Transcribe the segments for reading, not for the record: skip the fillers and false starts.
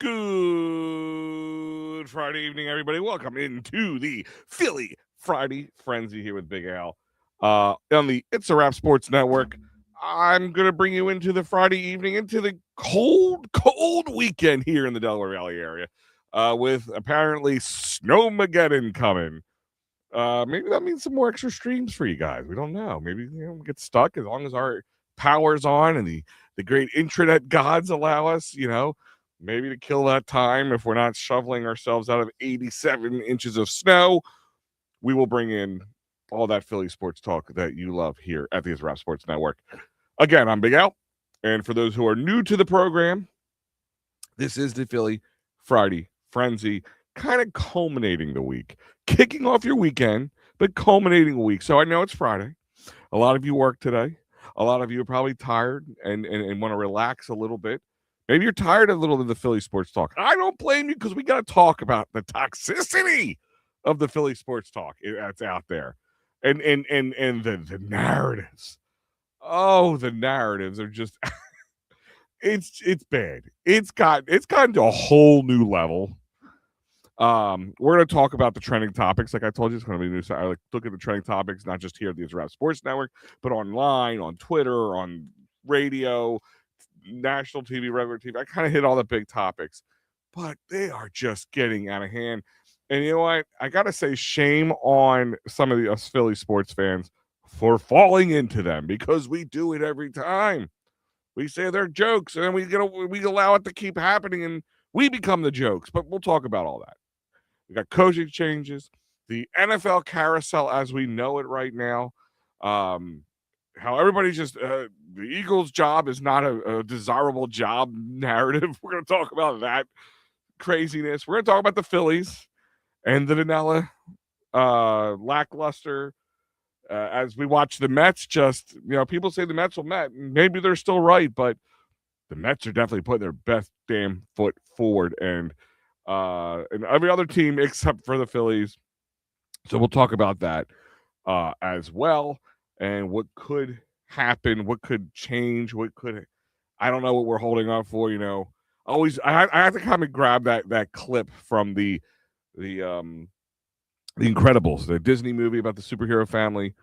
Good Friday evening, everybody. Welcome into the Philly Friday Frenzy here with Big Al on the It's a Wrap Sports Network. I'm going to bring you into the Friday evening, into the cold weekend here in the Delaware Valley area with apparently Snowmageddon coming. Maybe that means some more extra streams for you guys. We don't know. Maybe we get stuck as long as our power's on and the great intranet gods allow us, maybe to kill that time if we're not shoveling ourselves out of 87 inches of snow. We will bring in all that Philly sports talk that you love here at the Rap Sports Network. Again, I'm Big Al. And for those who are new to the program, this is the Philly Friday Frenzy, kind of culminating the week, kicking off your weekend, but culminating a week. So I know it's Friday. A lot of you work today. A lot of you are probably tired and want to relax a little bit. Maybe you're tired of a little of the Philly sports talk. I don't blame you because we got to talk about the toxicity of the Philly sports talk that's out there, and the narratives. Oh, the narratives are just it's bad. It's gotten to a whole new level. We're going to talk about the trending topics. Like I told you, it's going to be new. I look at the trending topics, not just here at the Rap Sports Network, but online, on Twitter, on radio, national TV, regular TV. I kind of hit all the big topics, but they are just getting out of hand. And you know what? I got to say, shame on some of us Philly sports fans for falling into them because we do it every time. We say they're jokes, and then we allow it to keep happening, and we become the jokes. But we'll talk about all that. We got coaching changes, the NFL carousel as we know it right now. How everybody's just the Eagles' job is not a desirable job narrative. We're going to talk about that craziness. We're going to talk about the Phillies and the vanilla lackluster. As we watch the Mets, people say the Mets will Met. Maybe they're still right, but the Mets are definitely putting their best damn foot forward, and every other team except for the Phillies. So we'll talk about that as well, and what could happen, what could change, I don't know what we're holding on for. I have to kind of grab that clip from the Incredibles, the Disney movie about the superhero family,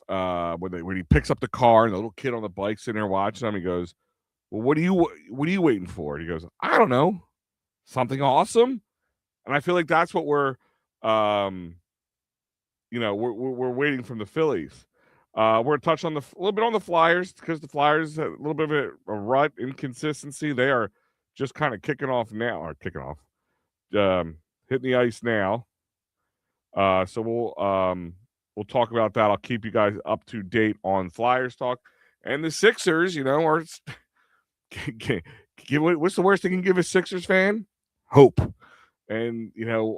when he picks up the car and the little kid on the bike sitting there watching him. He goes, "Well, what are you waiting for?" And he goes, "I don't know, something awesome." And I feel like that's what we're waiting from the Phillies. We're going to touch on a little bit on the Flyers because the Flyers a little bit of a rut, inconsistency. They are just kind of hitting the ice now. So we'll talk about that. I'll keep you guys up to date on Flyers talk and the Sixers. Are what's the worst they can give a Sixers fan? Hope. And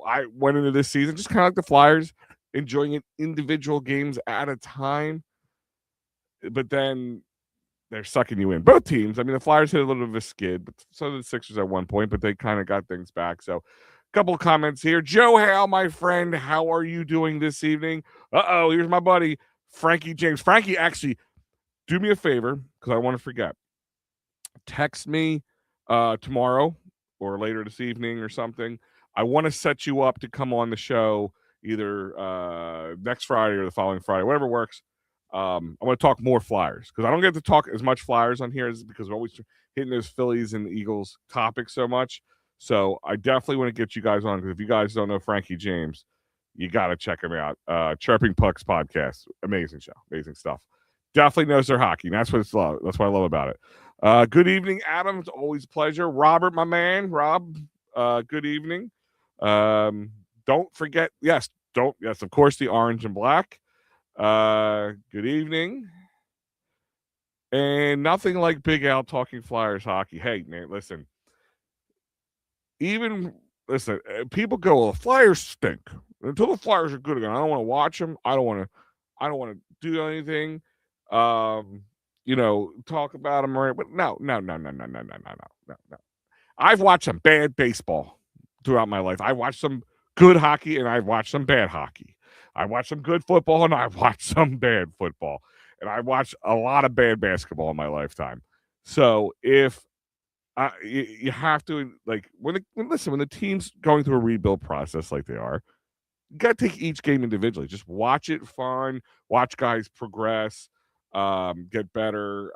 I went into this season just kind of like the Flyers, enjoying it individual games at a time. But then they're sucking you in. Both teams. I mean, the Flyers hit a little bit of a skid, but so did the Sixers at one point, but they kind of got things back. So couple of comments here. Joe Hale, my friend, how are you doing this evening? Here's my buddy, Frankie James. Frankie, actually, do me a favor, because I want to forget. Text me tomorrow or later this evening or something. I want to set you up to come on the show either next Friday or the following Friday, whatever works. I want to talk more Flyers, because I don't get to talk as much Flyers on here because we're always hitting those Phillies and Eagles topics so much. So I definitely want to get you guys on, because if you guys don't know Frankie James, you got to check him out. Chirping Pucks podcast, amazing show, amazing stuff. Definitely knows their hockey. And that's what that's what I love about it. Good evening, Adam. It's always a pleasure. Robert, my man, Rob. Good evening. Don't forget, yes, of course, the orange and black. Good evening. And nothing like Big Al talking Flyers hockey. Hey, man, listen. People go, well, the Flyers stink. Until the Flyers are good again, I don't want to watch them. I don't want to do anything. Talk about them, right? But no. I've watched some bad baseball throughout my life. I watched some good hockey and I've watched some bad hockey. I watched some good football and I've watched some bad football. And I watched a lot of bad basketball in my lifetime. So if You have to, like, when the team's going through a rebuild process like they are, you got to take each game individually. Just watch it fun, watch guys progress, get better,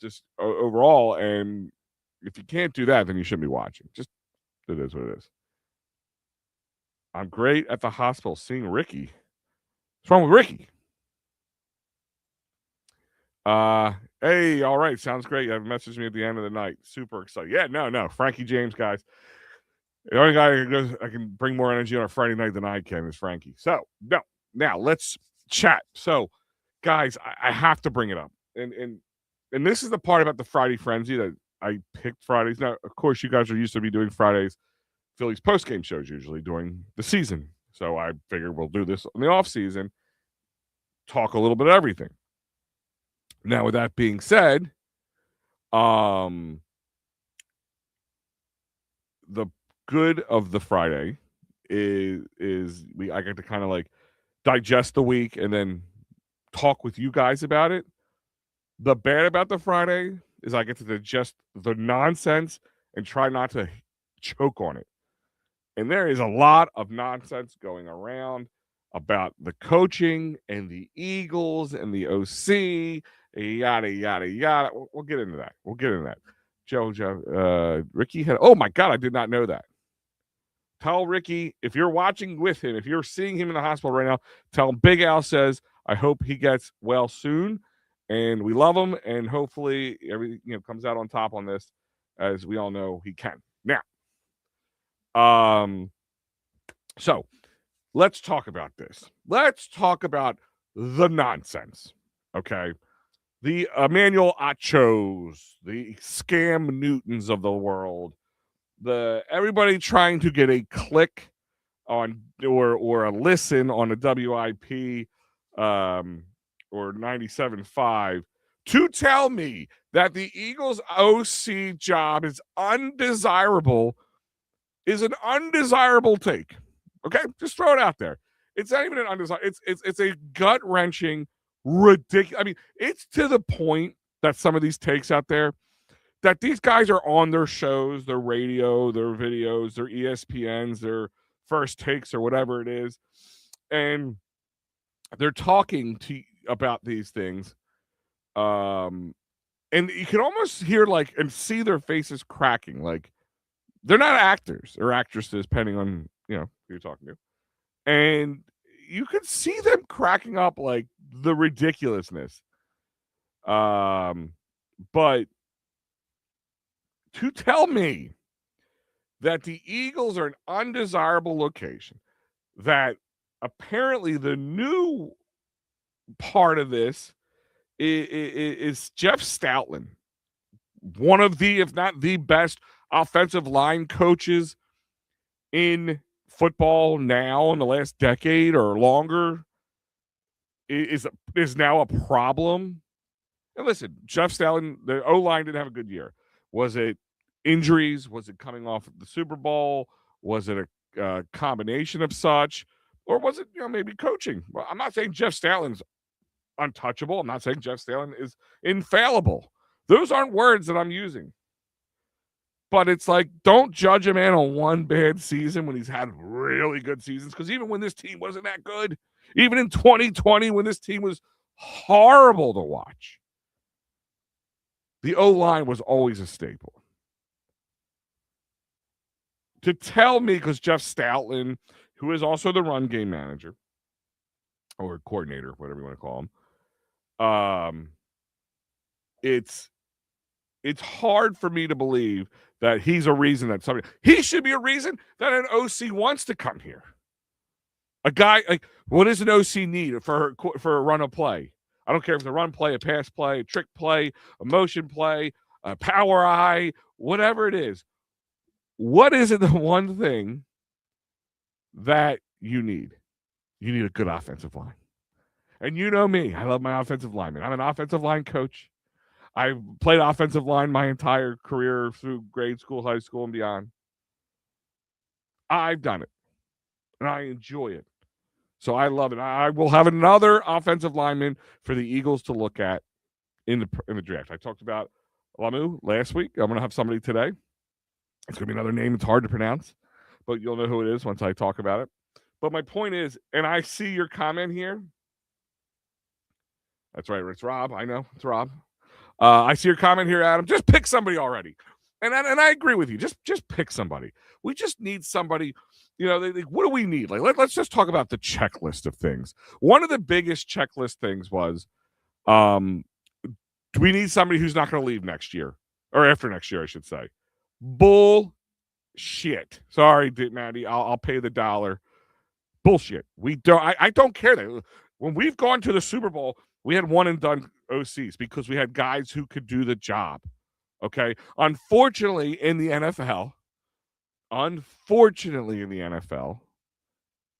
just overall. And if you can't do that, then you shouldn't be watching. Just it is what it is. I'm great at the hospital seeing Ricky. What's wrong with Ricky? Hey, all right, sounds great. You have messaged me at the end of the night. Super excited. Yeah, no, Frankie James, guys. The only guy I can bring more energy on a Friday night than I can is Frankie. So no, now let's chat. So, guys, I have to bring it up, and this is the part about the Friday frenzy that I picked Fridays. Now, of course, you guys are used to be doing Fridays, Phillies post game shows usually during the season. So I figured we'll do this in the off season, talk a little bit of everything. Now, with that being said, the good of the Friday is I get to kind of like digest the week and then talk with you guys about it. The bad about the Friday is I get to digest the nonsense and try not to choke on it. And there is a lot of nonsense going around about the coaching and the Eagles and the OC, yada, yada, yada. We'll get into that. Joe, Ricky had, oh my God, I did not know that. Tell Ricky, if you're watching with him, if you're seeing him in the hospital right now, tell him Big Al says, I hope he gets well soon. And we love him. And hopefully everything comes out on top on this, as we all know he can. Now, so let's talk about this. Let's talk about the nonsense. Okay. The Emmanuel Achos, the Scam Newtons of the world, everybody trying to get a click on or a listen on a WIP or 97.5 to tell me that the Eagles OC job is undesirable is an undesirable take. Okay, just throw it out there. It's not even an undesirable. It's a gut wrenching, ridiculous. I mean, it's to the point that some of these takes out there that these guys are on their shows, their radio, their videos, their ESPNs, their first takes or whatever it is, and they're talking about these things. And you can almost hear and see their faces cracking. Like they're not actors or actresses, depending on who you're talking to, and you could see them cracking up like the ridiculousness. But to tell me that the Eagles are an undesirable location, that apparently the new part of this is Jeff Stoutland, one of the, if not the best offensive line coaches in football now in the last decade or longer, is now a problem. And listen, Jeff Stoutland, the O-line didn't have a good year. Was it injuries? Was it coming off of the Super Bowl? Was it a combination of such? Or was it, maybe coaching? Well, I'm not saying Jeff Stoutland's untouchable. I'm not saying Jeff Stoutland is infallible. Those aren't words that I'm using. But it's like, don't judge a man on one bad season when he's had really good seasons. Because even when this team wasn't that good, even in 2020 when this team was horrible to watch, the O-line was always a staple. To tell me, because Jeff Stoutland, who is also the run game manager or coordinator, whatever you want to call him, it's hard for me to believe that he's a reason that somebody, he should be a reason that an OC wants to come here. A guy, like, what does an OC need for a run of play? I don't care if it's a run play, a pass play, a trick play, a motion play, a power eye, whatever it is. What is it the one thing that you need? You need a good offensive line. And you know me, I love my offensive linemen. I'm an offensive line coach. I've played offensive line my entire career through grade school, high school, and beyond. I've done it, and I enjoy it. So I love it. I will have another offensive lineman for the Eagles to look at in the draft. I talked about Lamu last week. I'm going to have somebody today. It's going to be another name. It's hard to pronounce, but you'll know who it is once I talk about it. But my point is, and I see your comment here. That's right. It's Rob. I know. It's Rob. I see your comment here, Adam. Just pick somebody already. And I agree with you. Just pick somebody. We just need somebody. You know, what do we need? Like, let's just talk about the checklist of things. One of the biggest checklist things was, do we need somebody who's not going to leave next year or after next year, I should say? Bullshit. Sorry, Maddie. I'll pay the dollar. Bullshit. We don't. I don't care that when we've gone to the Super Bowl, we had one and done OCs because we had guys who could do the job. Okay. Unfortunately, in the NFL,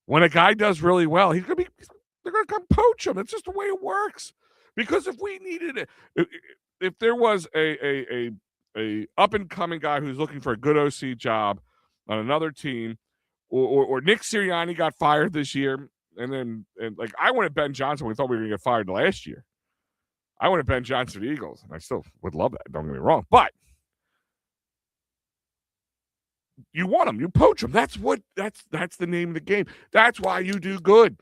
when a guy does really well, they're gonna come poach him. That's just the way it works. Because if we needed it, if there was a up and coming guy who's looking for a good OC job on another team, or Nick Sirianni got fired this year, and like I wanted Ben Johnson. We thought we were gonna get fired last year. I wanted Ben Johnson for the Eagles, and I still would love that. Don't get me wrong, but you want them, you poach them. That's the name of the game. That's why you do good,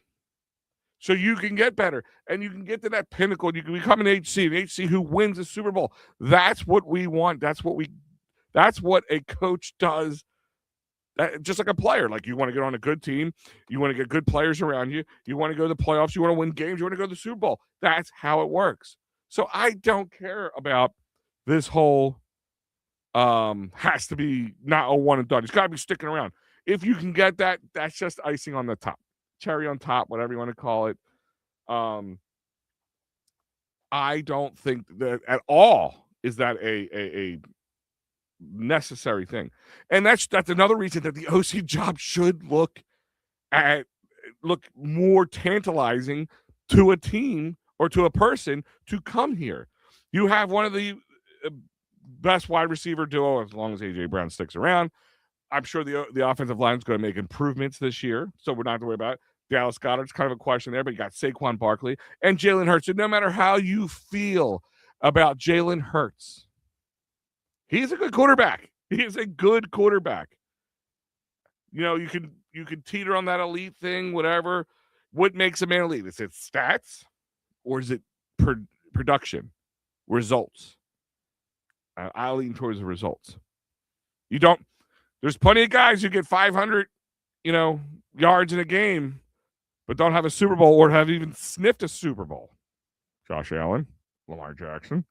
so you can get better and you can get to that pinnacle. You can become an HC who wins the Super Bowl. That's what we want. That's what a coach does. Just like a player, like you want to get on a good team, you want to get good players around you, you want to go to the playoffs, you want to win games, you want to go to the Super Bowl. That's how it works. So I don't care about this whole has to be not a one and done. It's got to be sticking around. If you can get that, that's just icing on the top, cherry on top, whatever you want to call it. I don't think that at all is that a necessary thing, and that's another reason that the OC job should look more tantalizing to a team or to a person to come here. You have one of the best wide receiver duo as long as AJ Brown sticks around. I'm sure the offensive line is going to make improvements this year, so we're not going to worry about it. Dallas Goedert's kind of a question there, but you got Saquon Barkley and Jalen Hurts. And no matter how you feel about Jalen Hurts, he's a good quarterback. He is a good quarterback. You know, you can teeter on that elite thing, whatever. What makes a man elite? Is it stats or is it production, results? I'll lean towards the results. There's plenty of guys who get 500, yards in a game, but don't have a Super Bowl or have even sniffed a Super Bowl. Josh Allen, Lamar Jackson.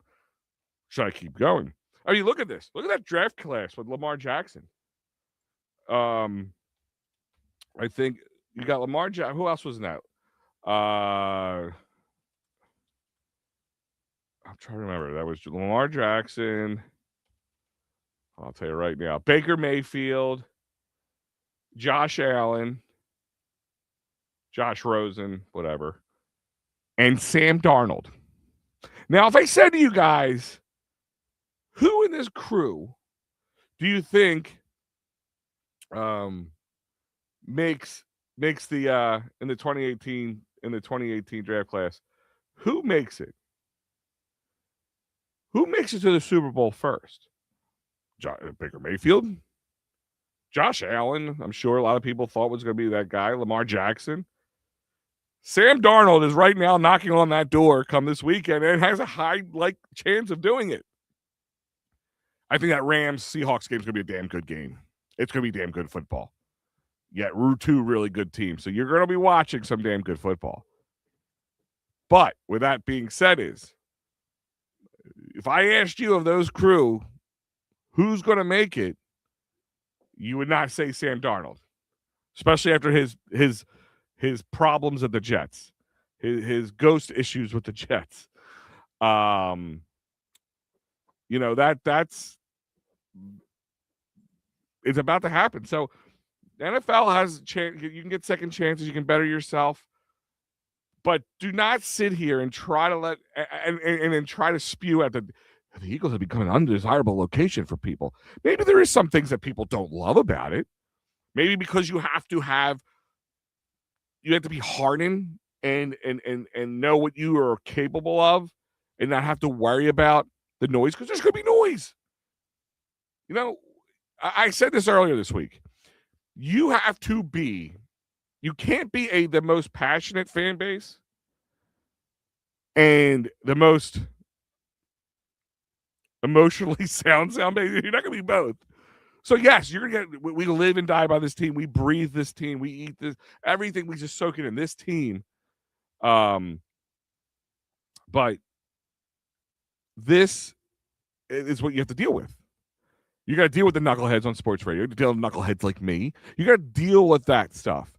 Should I keep going? I mean, look at this. Look at that draft class with Lamar Jackson. I think you got Lamar Jackson. Who else was in that? I'm trying to remember. That was Lamar Jackson. I'll tell you right now. Baker Mayfield, Josh Allen, Josh Rosen, whatever, and Sam Darnold. Now, if I said to you guys, who in this crew do you think makes the in the 2018 draft class? Who makes it? Who makes it to the Super Bowl first? Baker Mayfield, Josh Allen. I'm sure a lot of people thought was going to be that guy. Lamar Jackson. Sam Darnold is right now knocking on that door come this weekend and has a high chance of doing it. I think that Rams-Seahawks game is going to be a damn good game. It's going to be damn good football. Yeah, two really good teams. So you're going to be watching some damn good football. But with that being said if I asked you of those crew, who's going to make it, you would not say Sam Darnold, especially after his problems at the Jets, his ghost issues with the Jets. That's it's about to happen. So the NFL has a chance. You can get second chances. You can better yourself. But do not sit here and try to and try to spew at the Eagles have become an undesirable location for people. Maybe there is some things that people don't love about it. Maybe because you have to be hardened and know what you are capable of and not have to worry about the noise because there's going to be noise. You know, I said this earlier this week. You can't be the most passionate fan base and the most emotionally sound base. You're not going to be both. So yes, you're going to get. We live and die by this team. We breathe this team. We eat this. Everything. We just soak it in this team. But this is what you have to deal with. You got to deal with the knuckleheads on sports radio. You deal with knuckleheads like me. You got to deal with that stuff.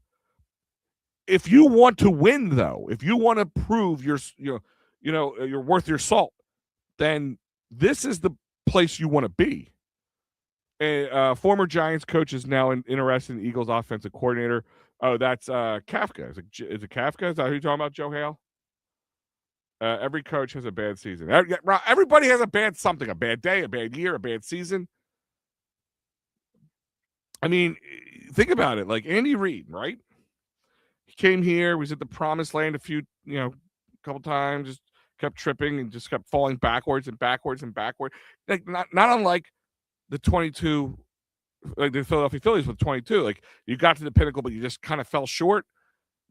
If you want to win, though, if you want to prove you're worth your salt, then this is the place you want to be. A former Giants coach is now interested in Eagles offensive coordinator. Oh, that's Kafka. Is it Kafka? Is that who you're talking about, Joe Hale? Every coach has a bad season. Everybody has a bad something, a bad day, a bad year, a bad season. I mean, think about it. Like Andy Reid, right? He came here, was at the promised land a couple times, just kept tripping and just kept falling backwards and backwards and backward. Like not unlike the 22, like the Philadelphia Phillies with 22. Like you got to the pinnacle, but you just kind of fell short.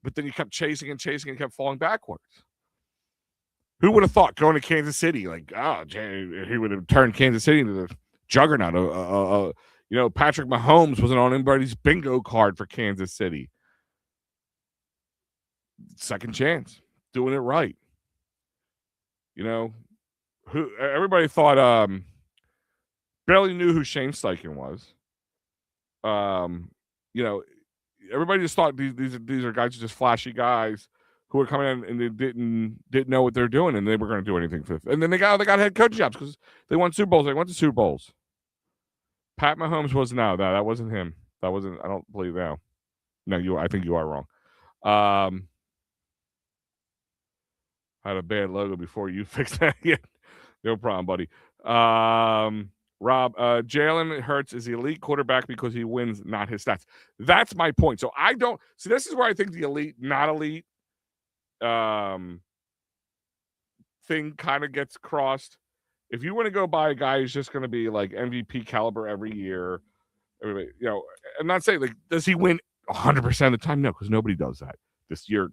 But then you kept chasing and kept falling backwards. Who would have thought going to Kansas City? Like, he would have turned Kansas City into the juggernaut. Patrick Mahomes wasn't on anybody's bingo card for Kansas City. Second chance, doing it right. Everybody thought barely knew who Shane Steichen was. Everybody just thought these are guys, just flashy guys who were coming in and they didn't know what they're doing and they were going to do anything for it. And then they got head coach jobs because they won Super Bowls. They went to Super Bowls. Pat Mahomes was that wasn't him. That wasn't. I don't believe that. No, I think you are wrong. Had a bad logo before you fixed that. Yeah, no problem, buddy. Rob, Jalen Hurts is the elite quarterback because he wins, not his stats. That's my point. So I don't see. This is where I think the elite, not elite, thing kind of gets crossed. If you want to go buy a guy who's just going to be like MVP caliber every year, I'm not saying like does he win 100% of the time? No, because nobody does that. This year,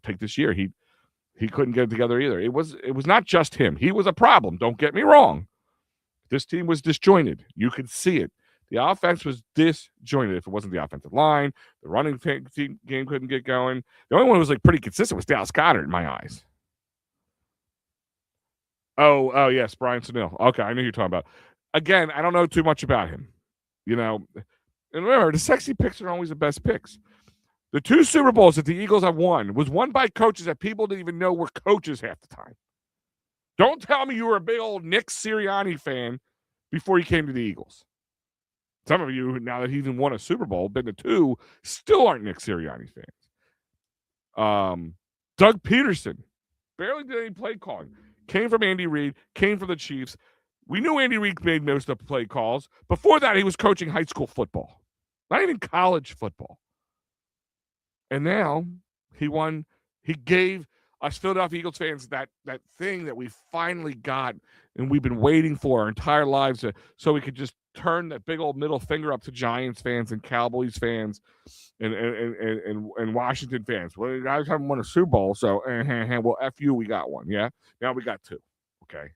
he couldn't get it together either. It was not just him. He was a problem. Don't get me wrong. This team was disjointed. You could see it. The offense was disjointed. If it wasn't the offensive line, the running game couldn't get going. The only one who was like pretty consistent was Dallas Goedert in my eyes. Oh yes, Brian Sunil. Okay, I knew you were talking about. Again, I don't know too much about him. And remember, the sexy picks are always the best picks. The 2 Super Bowls that the Eagles have won was won by coaches that people didn't even know were coaches half the time. Don't tell me you were a big old Nick Sirianni fan before you came to the Eagles. Some of you, now that he even won a Super Bowl, been to 2, still aren't Nick Sirianni fans. Doug Peterson barely did any play calling. Came from Andy Reid, came from the Chiefs. We knew Andy Reid made most of the play calls. Before that, he was coaching high school football, not even college football. And now he won. He gave us Philadelphia Eagles fans that thing that we finally got and we've been waiting for our entire lives so we could just turn that big old middle finger up to Giants fans and Cowboys fans and Washington fans. Well, you guys haven't won a Super Bowl, so well, F you, we got one. Yeah, now we got 2. Okay,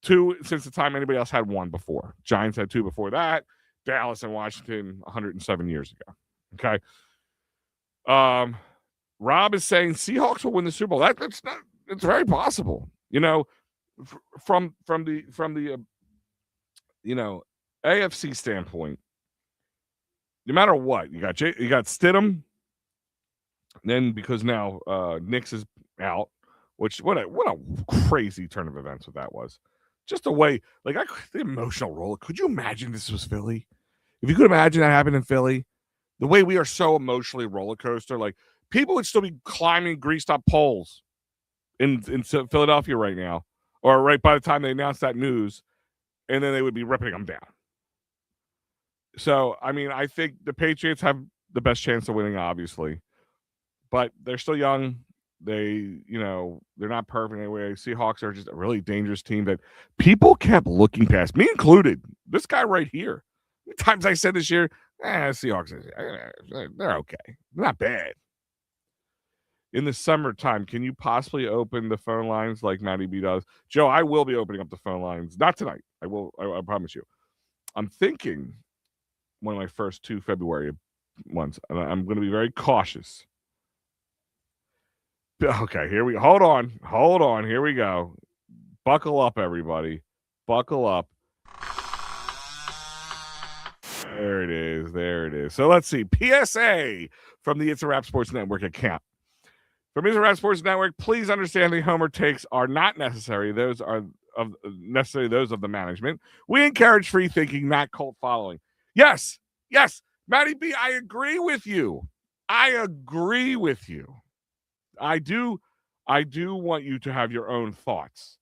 2 since the time anybody else had 1 before. Giants had 2 before that. Dallas and Washington 107 years ago. Okay. Rob is saying Seahawks will win the Super Bowl. It's very possible. From the AFC standpoint, no matter what, you got Stidham. Then because now Knicks is out, which what a crazy turn of events what that was. Just a way, like the emotional roller. Could you imagine this was Philly? If you could imagine that happened in Philly, the way we are so emotionally roller coaster, like people would still be climbing greased up poles in Philadelphia right now, or right by the time they announced that news, and then they would be ripping them down. So, I mean, I think the Patriots have the best chance of winning, obviously, but they're still young. They, they're not perfect anyway. Seahawks are just a really dangerous team that people kept looking past, me included. This guy right here. How many times I said this year, Seahawks, they're okay. Not bad. In the summertime, can you possibly open the phone lines like Matty B does? Joe, I will be opening up the phone lines. Not tonight. I promise you. I'm thinking one of my first 2 February ones, and I'm going to be very cautious. Okay, here we go. Hold on. Here we go. Buckle up, everybody. Buckle up. There it is. So let's see. PSA from the It's a Rap Sports Network account. From It's a Rap Sports Network, please understand the Homer takes are not necessary. Those are necessarily those of the management. We encourage free thinking, not cult following. Yes, Matty B, I agree with you. I do want you to have your own thoughts.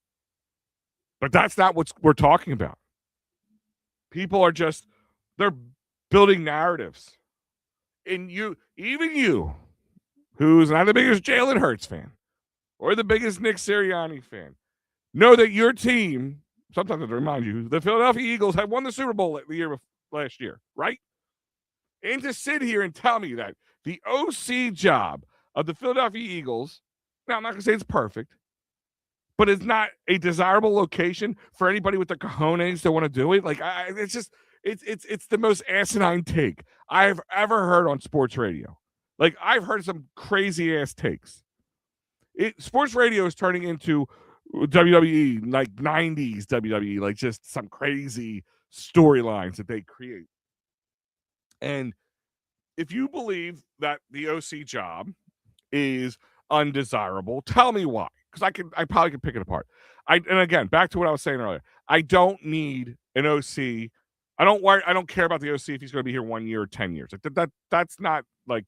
But that's not what we're talking about. People are they're building narratives. And even you, who's not the biggest Jalen Hurts fan or the biggest Nick Sirianni fan, know that your team, sometimes to remind you, the Philadelphia Eagles have won the Super Bowl last year, right? And to sit here and tell me that the OC job of the Philadelphia Eagles, now I'm not going to say it's perfect, but it's not a desirable location for anybody with the cojones to want to do it. Like, it's the most asinine take I've ever heard on sports radio. Like, I've heard some crazy ass takes. Sports radio is turning into WWE, like 90s WWE, like just some crazy storylines that they create. And if you believe that the OC job is undesirable, tell me why. Because I probably could pick it apart. And again, back to what I was saying earlier. I don't need an OC. I don't care about the OC if he's going to be here 1 year or 10 years. Like that's not like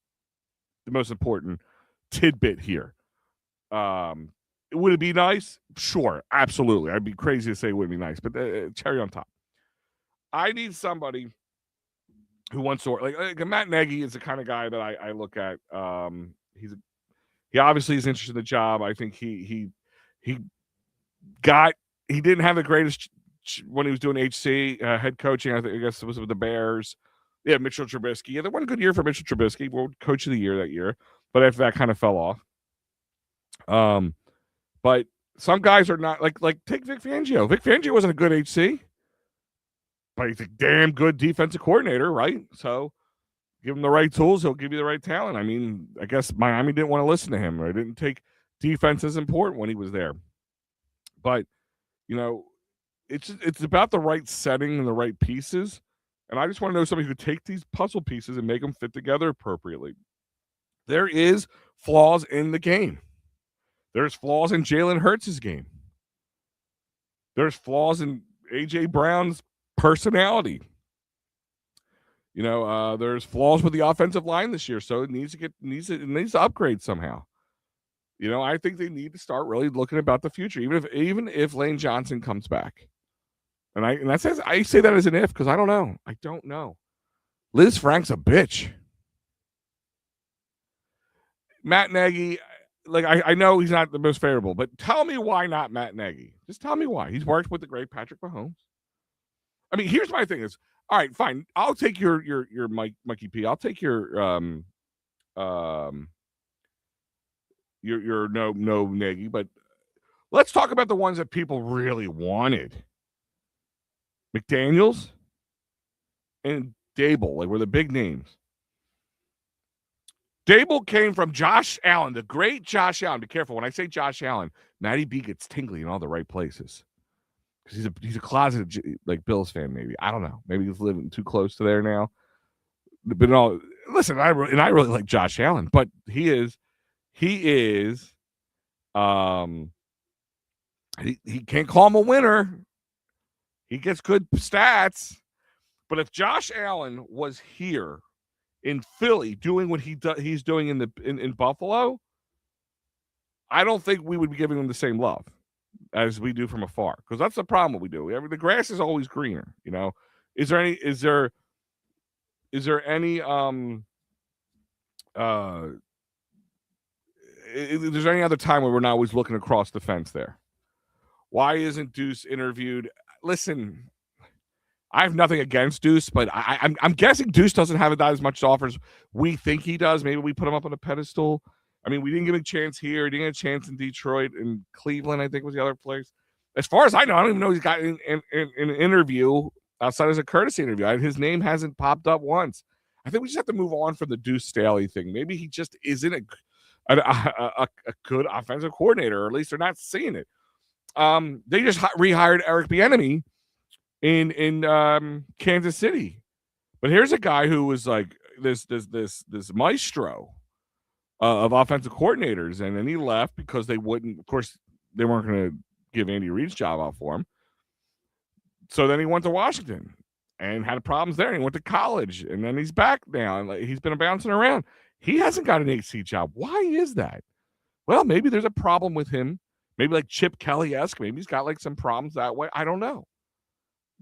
the most important tidbit here. Would it be nice? Sure, absolutely. I'd be crazy to say it would be nice, but cherry on top. I need somebody who wants to like Matt Nagy is the kind of guy that I look at. He obviously is interested in the job. I think he didn't have the greatest when he was doing HC head coaching. I guess it was with the Bears. Yeah, Mitchell Trubisky. Yeah, they won a good year for Mitchell Trubisky, World Coach of the Year that year. But after that, kind of fell off. But some guys are not like take Vic Fangio. Vic Fangio wasn't a good HC, but he's a damn good defensive coordinator, right? So give him the right tools, he'll give you the right talent. I mean, I guess Miami didn't want to listen to him, or didn't take defense as important when he was there. But it's about the right setting and the right pieces. And I just want to know somebody who could take these puzzle pieces and make them fit together appropriately. There is flaws in the game. There's flaws in Jalen Hurts' game. There's flaws in A.J. Brown's personality. There's flaws with the offensive line this year, so it needs to upgrade somehow. I think they need to start really looking about the future, even if Lane Johnson comes back. I say that as an if because I don't know. I don't know. Liz Frank's a bitch. Matt Nagy, like I know he's not the most favorable, but tell me why not Matt Nagy. Just tell me why. He's worked with the great Patrick Mahomes. I mean, here's my thing is, all right, fine. I'll take your Mikey P. I'll take your no Nagy, but let's talk about the ones that people really wanted. McDaniels and Dable, like were the big names. Dable came from Josh Allen, the great Josh Allen. Be careful when I say Josh Allen. Matty B gets tingly in all the right places because he's a closeted like Bills fan. Maybe I don't know. Maybe he's living too close to there now. But listen, I really like Josh Allen, but he can't call him a winner. He gets good stats, but if Josh Allen was here in Philly doing what he's doing in Buffalo, I don't think we would be giving him the same love as we do from afar, because that's the problem we do. The grass is always greener. Is there any there's any other time where we're not always looking across the fence there. Why isn't Deuce interviewed? Listen, I have nothing against Deuce, but I'm guessing Deuce doesn't have as much to offer as we think he does. Maybe we put him up on a pedestal. I mean, we didn't give him a chance here. He didn't get a chance in Detroit and Cleveland, I think was the other place. As far as I know, I don't even know he's got an interview outside as a courtesy interview. His name hasn't popped up once. I think we just have to move on from the Deuce Staley thing. Maybe he just isn't a good offensive coordinator, or at least they're not seeing it. They just rehired Eric Bieniemy in Kansas City, but here's a guy who was like this maestro of offensive coordinators, and then he left because they wouldn't. Of course, they weren't going to give Andy Reid's job out for him. So then he went to Washington and had problems there. And he went to college, and then he's back now, and he's been bouncing around. He hasn't got an AC job. Why is that? Well, maybe there's a problem with him. Maybe like Chip Kelly-esque. Maybe he's got like some problems that way. I don't know.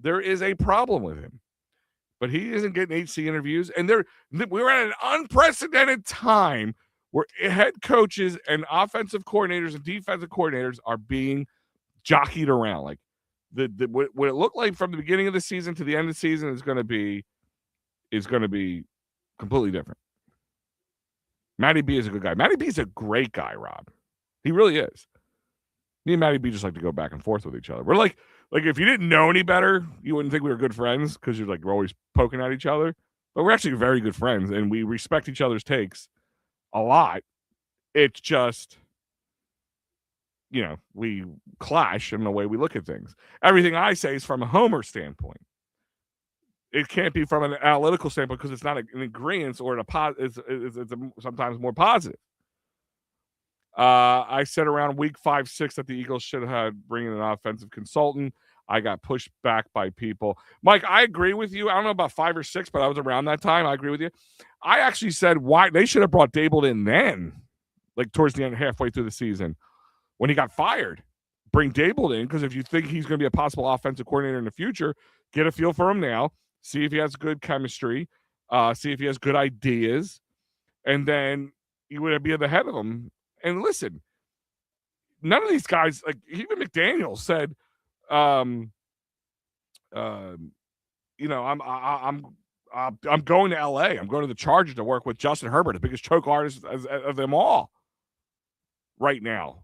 There is a problem with him, but he isn't getting HC interviews. And we're at an unprecedented time where head coaches and offensive coordinators and defensive coordinators are being jockeyed around. Like what it looked like from the beginning of the season to the end of the season is going to be completely different. Matty B is a good guy. Matty B is a great guy, Rob. He really is. Me and Matty B just like to go back and forth with each other. We're like if you didn't know any better, you wouldn't think we were good friends because we're always poking at each other. But we're actually very good friends, and we respect each other's takes a lot. It's just, we clash in the way we look at things. Everything I say is from a homer standpoint. It can't be from an analytical standpoint because it's not an agreement or it's sometimes more positive. I said around week 5-6 that the Eagles should have bring in an offensive consultant. I got pushed back by people. Mike, I agree with you. I don't know about 5 or 6, but I was around that time. I agree with you. I actually said why they should have brought Dable in then, like towards the end, halfway through the season, when he got fired. Bring Dable in, because if you think he's going to be a possible offensive coordinator in the future, get a feel for him now. See if he has good chemistry. See if he has good ideas. And then you would be at the head of him. And listen, none of these guys, like even McDaniel said, I'm going to LA. I'm going to the Chargers to work with Justin Herbert, the biggest choke artist of them all right now.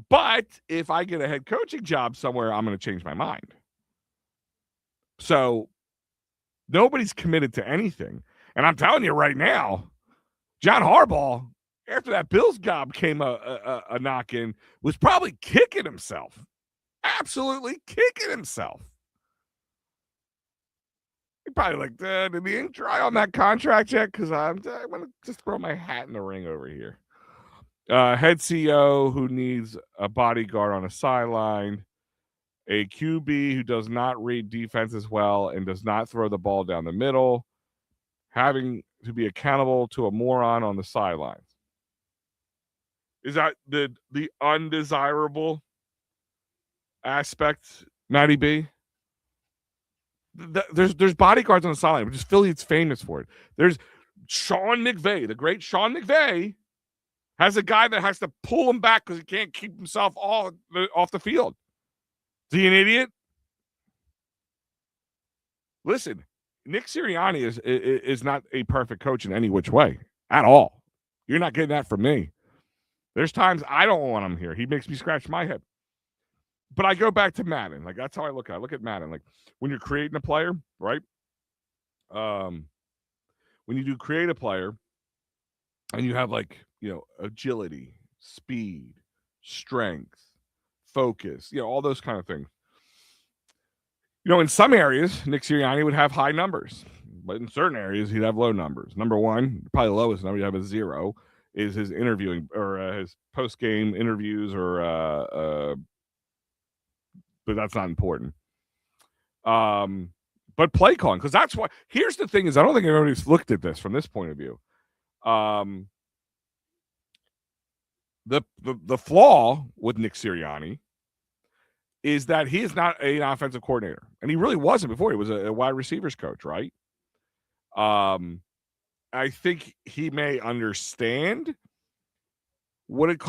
But if I get a head coaching job somewhere, I'm going to change my mind. So nobody's committed to anything. And I'm telling you right now, John Harbaugh, after that Bills job came a knock-in, was probably kicking himself. Absolutely kicking himself. He probably like, did the ink dry on that contract yet? Because I'm going to just throw my hat in the ring over here. Head CEO who needs a bodyguard on a sideline. A QB who does not read defenses well and does not throw the ball down the middle. Having to be accountable to a moron on the sidelines. Is that the undesirable aspect, Matty B? There's bodyguards on the sideline, which is Philly. It's famous for it. There's Sean McVay, the great Sean McVay, has a guy that has to pull him back because he can't keep himself off the field. Is he an idiot? Listen, Nick Sirianni is not a perfect coach in any which way at all. You're not getting that from me. There's times I don't want him here. He makes me scratch my head. But I go back to Madden. Like, that's how I look at it. I look at Madden. Like, when you're creating a player, right? When you do create a player and you have, like, agility, speed, strength, focus, all those kind of things. In some areas, Nick Sirianni would have high numbers, but in certain areas, he'd have low numbers. Number one, probably the lowest number, he'd have a 0, is his interviewing or his post-game interviews but that's not important. But play calling, because that's why. Here's the thing: is I don't think everybody's looked at this from this point of view. The flaw with Nick Sirianni is that he is not an offensive coordinator, and he really wasn't before. He was a wide receivers coach, right? And I think he may understand what it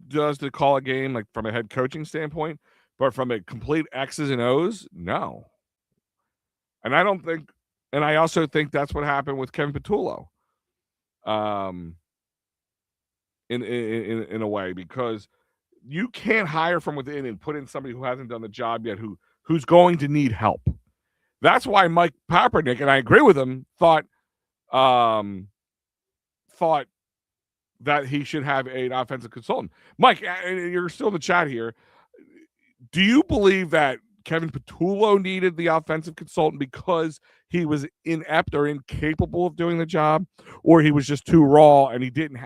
does to call a game, like from a head coaching standpoint, but from a complete X's and O's, no. And I don't think, and I also think that's what happened with Kevin Patullo, um, in a way, because you can't hire from within and put in somebody who hasn't done the job yet, who's going to need help. That's why Mike Kaepernick, and I agree with him, thought that he should have an offensive consultant. Mike, you're still in the chat here. Do you believe that Kevin Patullo needed the offensive consultant because he was inept or incapable of doing the job, or he was just too raw and he didn't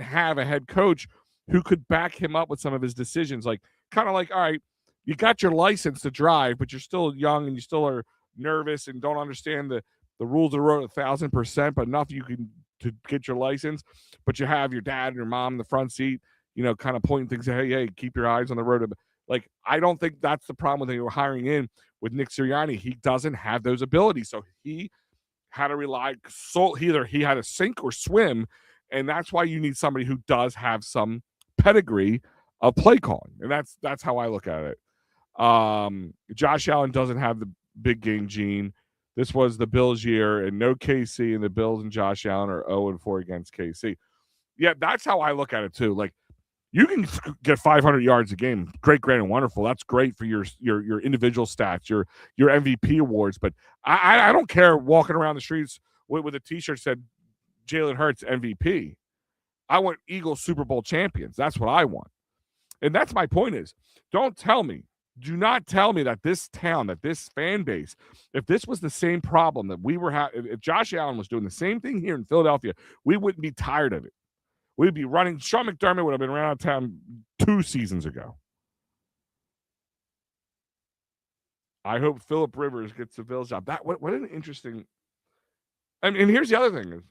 have a head coach who could back him up with some of his decisions? Like, kind of like, all right, you got your license to drive, but you're still young and you still are nervous and don't understand the rules of the road 1,000%, but enough you can to get your license. But you have your dad and your mom in the front seat, kind of pointing things. Hey, keep your eyes on the road. Like, I don't think that's the problem when they were hiring in with Nick Sirianni. He doesn't have those abilities, so he had to rely. So either he had to sink or swim, and that's why you need somebody who does have some pedigree of play calling, and that's how I look at it. Josh Allen doesn't have the big game gene. This was the Bills' year, and no KC, and the Bills and Josh Allen are 0-4 against KC. Yeah, that's how I look at it too. Like, you can get 500 yards a game, great, and wonderful. That's great for your individual stats, your MVP awards. But I don't care walking around the streets with a T-shirt that said Jalen Hurts MVP. I want Eagles Super Bowl champions. That's what I want, and that's my point. Is do not tell me that this town, that this fan base, if this was the same problem that we were having, if Josh Allen was doing the same thing here in Philadelphia, we wouldn't be tired of it. We'd be running. Sean McDermott would have been around town 2 seasons ago. I hope Phillip Rivers gets the Bills job. What an interesting. And here's the other thing: is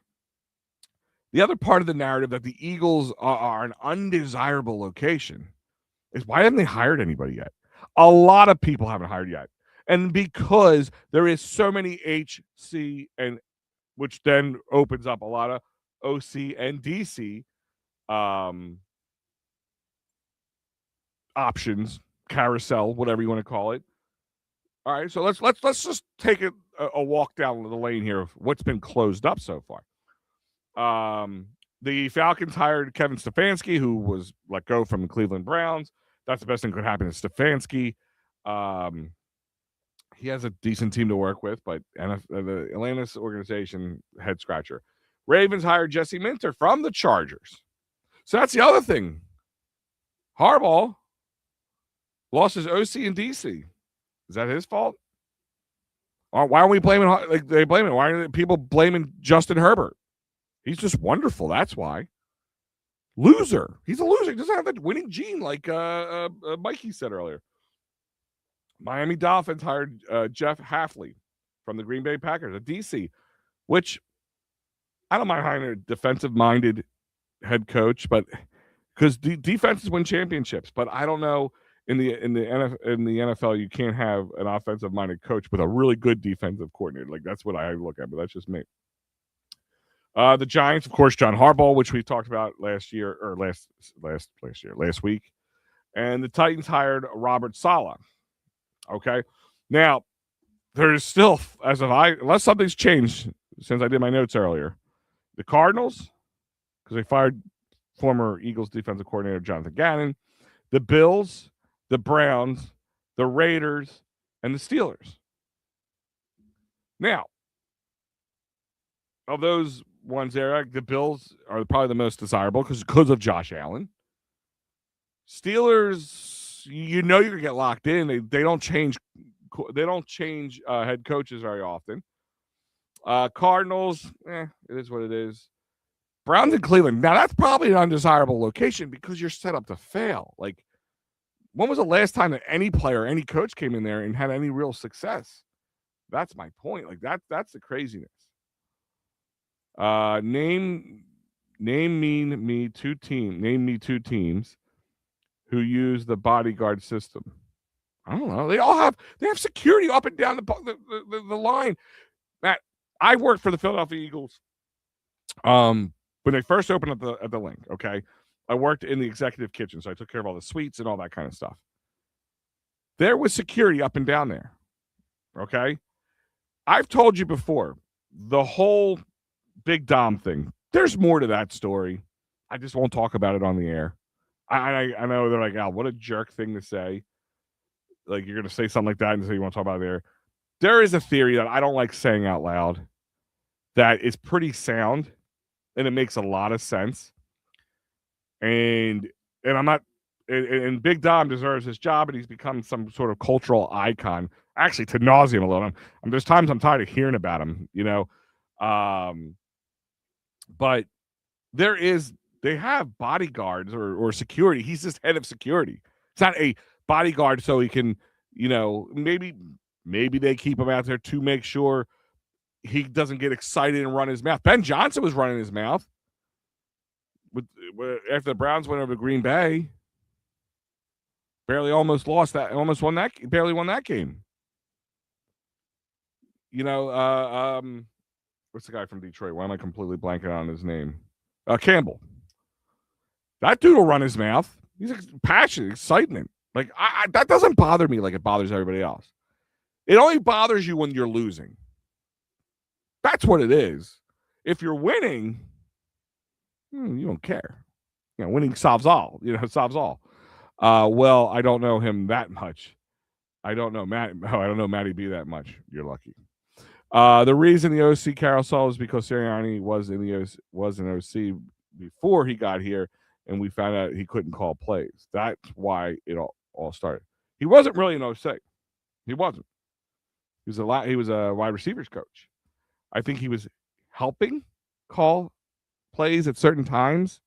the other part of the narrative that the Eagles are an undesirable location is why haven't they hired anybody yet? A lot of people haven't hired yet, and because there is so many HC, and which then opens up a lot of OC and DC options, carousel, whatever you want to call it. All right, so let's just take a walk down the lane here of what's been closed up so far. The Falcons hired Kevin Stefanski, who was let go from the Cleveland Browns. That's the best thing that could happen to Stefanski. He has a decent team to work with, but the Atlantis organization, head scratcher. Ravens hired Jesse Minter from the Chargers. So that's the other thing. Harbaugh lost his OC in DC. Is that his fault? Or why are we blaming? Like, they blame him. Why are people blaming Justin Herbert? He's just wonderful. That's why. Loser. He's a loser. He doesn't have that winning gene, like Mikey said earlier. Miami Dolphins hired Jeff Hafley from the Green Bay Packers, a DC, which I don't mind hiring a defensive-minded head coach, but because defenses win championships. But I don't know, in the NFL, you can't have an offensive-minded coach with a really good defensive coordinator. Like, that's what I look at, but that's just me. The Giants, of course, John Harbaugh, which we talked about last week, and the Titans hired Robert Saleh. Okay, now there's still, unless something's changed since I did my notes earlier, the Cardinals, because they fired former Eagles defensive coordinator Jonathan Gannon, the Bills, the Browns, the Raiders, and the Steelers. Now, of those ones there, the Bills are probably the most desirable because of Josh Allen. Steelers, you're going to get locked in. They don't change. They don't change head coaches very often. Cardinals, it is what it is. Browns and Cleveland. Now, that's probably an undesirable location because you're set up to fail. Like, when was the last time that any player, any coach came in there and had any real success? That's my point. Like, that's the craziness. Name me two teams who use the bodyguard system. I don't know. They have security up and down the line. Matt, I worked for the Philadelphia Eagles When they first opened at the link, okay, I worked in the executive kitchen, so I took care of all the suites and all that kind of stuff. There was security up and down there. Okay, I've told you before the whole Big Dom thing. There's more to that story. I just won't talk about it on the air. I know they're like, Al, what a jerk thing to say. Like you're going to say something like that and say you want to talk about it there. There is a theory that I don't like saying out loud that is pretty sound and it makes a lot of sense. And I'm not and Big Dom deserves his job and he's become some sort of cultural icon. Actually, to nauseam a little. There's times I'm tired of hearing about him, you know. But they have bodyguards or security. He's just head of security. It's not a bodyguard so he can, you know, maybe they keep him out there to make sure he doesn't get excited and run his mouth. Ben Johnson was running his mouth after the Browns went over to Green Bay. Barely won that game. You know, what's the guy from Detroit? Why am I completely blanking on his name? Campbell. That dude will run his mouth. He's passionate, excitement. Like that doesn't bother me like it bothers everybody else. It only bothers you when you're losing. That's what it is. If you're winning, you don't care. You know, winning solves all. Well, I don't know him that much. I don't know Matty B that much. You're lucky. The reason the OC carousel is because Sirianni was an OC before he got here, and we found out he couldn't call plays. That's why it all started. He wasn't really an OC. He wasn't. He was a wide receivers coach. I think he was helping call plays at certain times,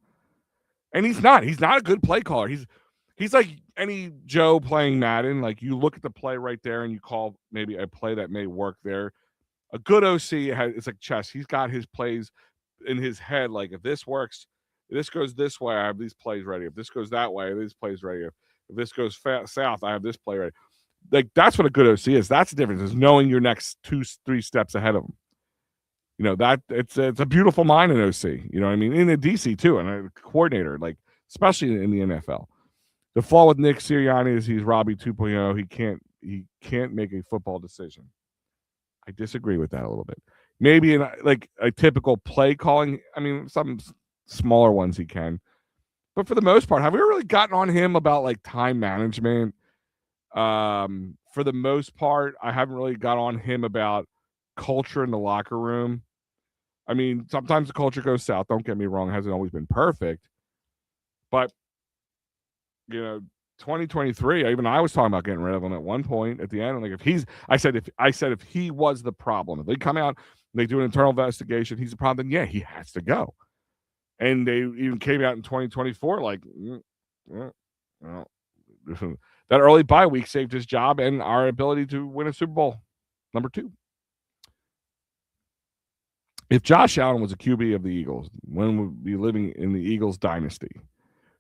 and he's not. He's not a good play caller. He's like any Joe playing Madden. Like you look at the play right there, and you call maybe a play that may work there. A good OC it's like chess. He's got his plays in his head. Like if this works, if this goes this way, I have these plays ready. If this goes that way, I have these plays ready. If this goes south, I have this play ready. Like that's what a good OC is. That's the difference, is knowing your next 2-3 steps ahead of them. You know, that it's a beautiful mind in OC. You know what I mean? In the DC too, and a coordinator, like especially in the NFL. The flaw with Nick Sirianni is he's Robbie 2.0. He can't make a football decision. I disagree with that a little bit. Maybe in like a typical play calling. I mean, some smaller ones he can, but for the most part, have we really gotten on him about like time management? For the most part, I haven't really got on him about culture in the locker room. I mean, sometimes the culture goes south. Don't get me wrong; it hasn't always been perfect, but you know, 2023. I was talking about getting rid of him at one point at the end. Like I said if he was the problem, if they come out and they do an internal investigation, he's the problem. Then yeah, he has to go. And they even came out in 2024 like, that early bye week saved his job and our ability to win a Super Bowl. Number 2. If Josh Allen was a QB of the Eagles, when would we be living in the Eagles dynasty?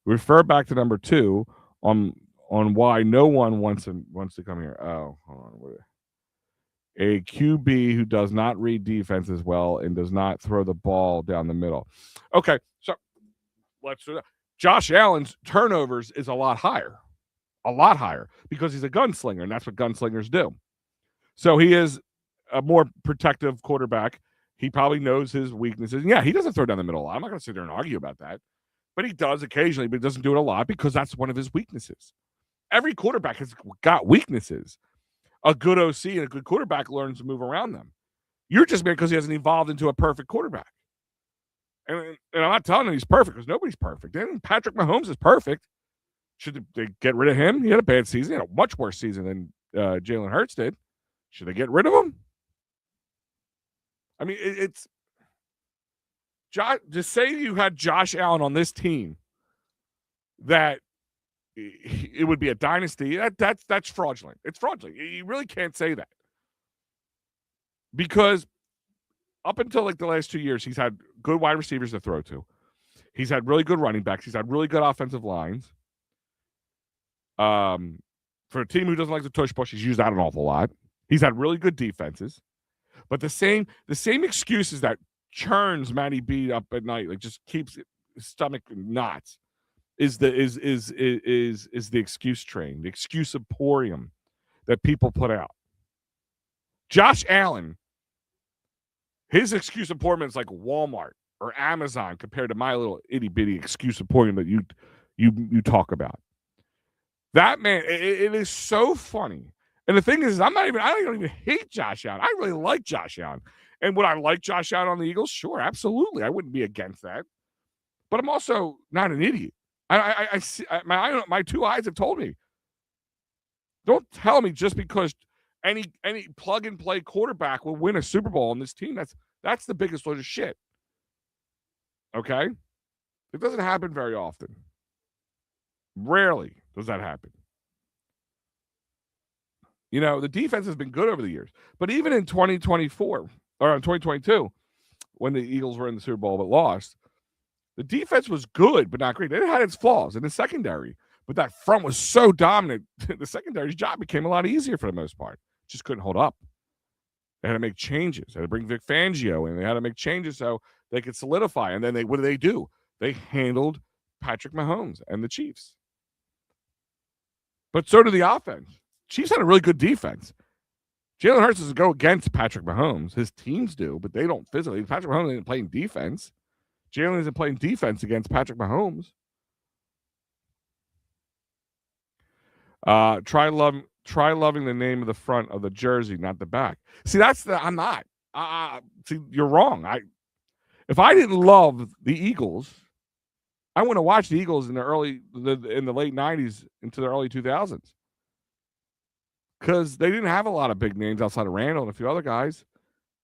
Refer back to number 2 on why no one wants to come here. Oh, hold on. A QB who does not read defenses well and does not throw the ball down the middle. Okay, so let's do that. Josh Allen's turnovers is a lot higher because he's a gunslinger, and that's what gunslingers do. So he is a more protective quarterback. He probably knows his weaknesses. Yeah, he doesn't throw down the middle a lot. I'm not going to sit there and argue about that. But he does occasionally, but he doesn't do it a lot because that's one of his weaknesses. Every quarterback has got weaknesses. A good OC and a good quarterback learns to move around them. You're just mad because he hasn't evolved into a perfect quarterback. And I'm not telling him he's perfect because nobody's perfect. And Patrick Mahomes is perfect. Should they get rid of him? He had a bad season. He had a much worse season than Jalen Hurts did. Should they get rid of him? I mean, it's just say you had Josh Allen on this team, that it would be a dynasty. That's fraudulent. It's fraudulent. You really can't say that, because up until like the last 2 years, he's had good wide receivers to throw to. He's had really good running backs. He's had really good offensive lines. For a team who doesn't like to tush push, he's used that an awful lot. He's had really good defenses. But the same excuses that churns Matty B up at night, like just keeps his stomach in knots, is the excuse train, the excuse emporium that people put out. Josh Allen, his excuse emporium is like Walmart or Amazon compared to my little itty bitty excuse emporium that you talk about. That man, it is so funny. And the thing is, I don't even hate Josh Allen. I really like Josh Allen. And would I like Josh Allen on the Eagles? Sure, absolutely. I wouldn't be against that. But I'm also not an idiot. I see my two eyes have told me. Don't tell me just because any plug and play quarterback will win a Super Bowl on this team. That's the biggest load of shit. Okay? It doesn't happen very often. Rarely does that happen. You know, the defense has been good over the years. But even in 2024 or in 2022, when the Eagles were in the Super Bowl but lost, the defense was good but not great. It had its flaws in the secondary. But that front was so dominant, the secondary's job became a lot easier for the most part. Just couldn't hold up. They had to make changes. They had to bring Vic Fangio in. They had to make changes so they could solidify. And then what do? They handled Patrick Mahomes and the Chiefs. But so did the offense. Chiefs had a really good defense. Jalen Hurts doesn't go against Patrick Mahomes. His teams do, but they don't physically. Patrick Mahomes isn't playing defense. Jalen isn't playing defense against Patrick Mahomes. Try loving the name of the front of the jersey, not the back. See, I'm not. See, you're wrong. If I didn't love the Eagles, I wouldn't have watched the Eagles in the late 90s into the early 2000s. Because they didn't have a lot of big names outside of Randall and a few other guys.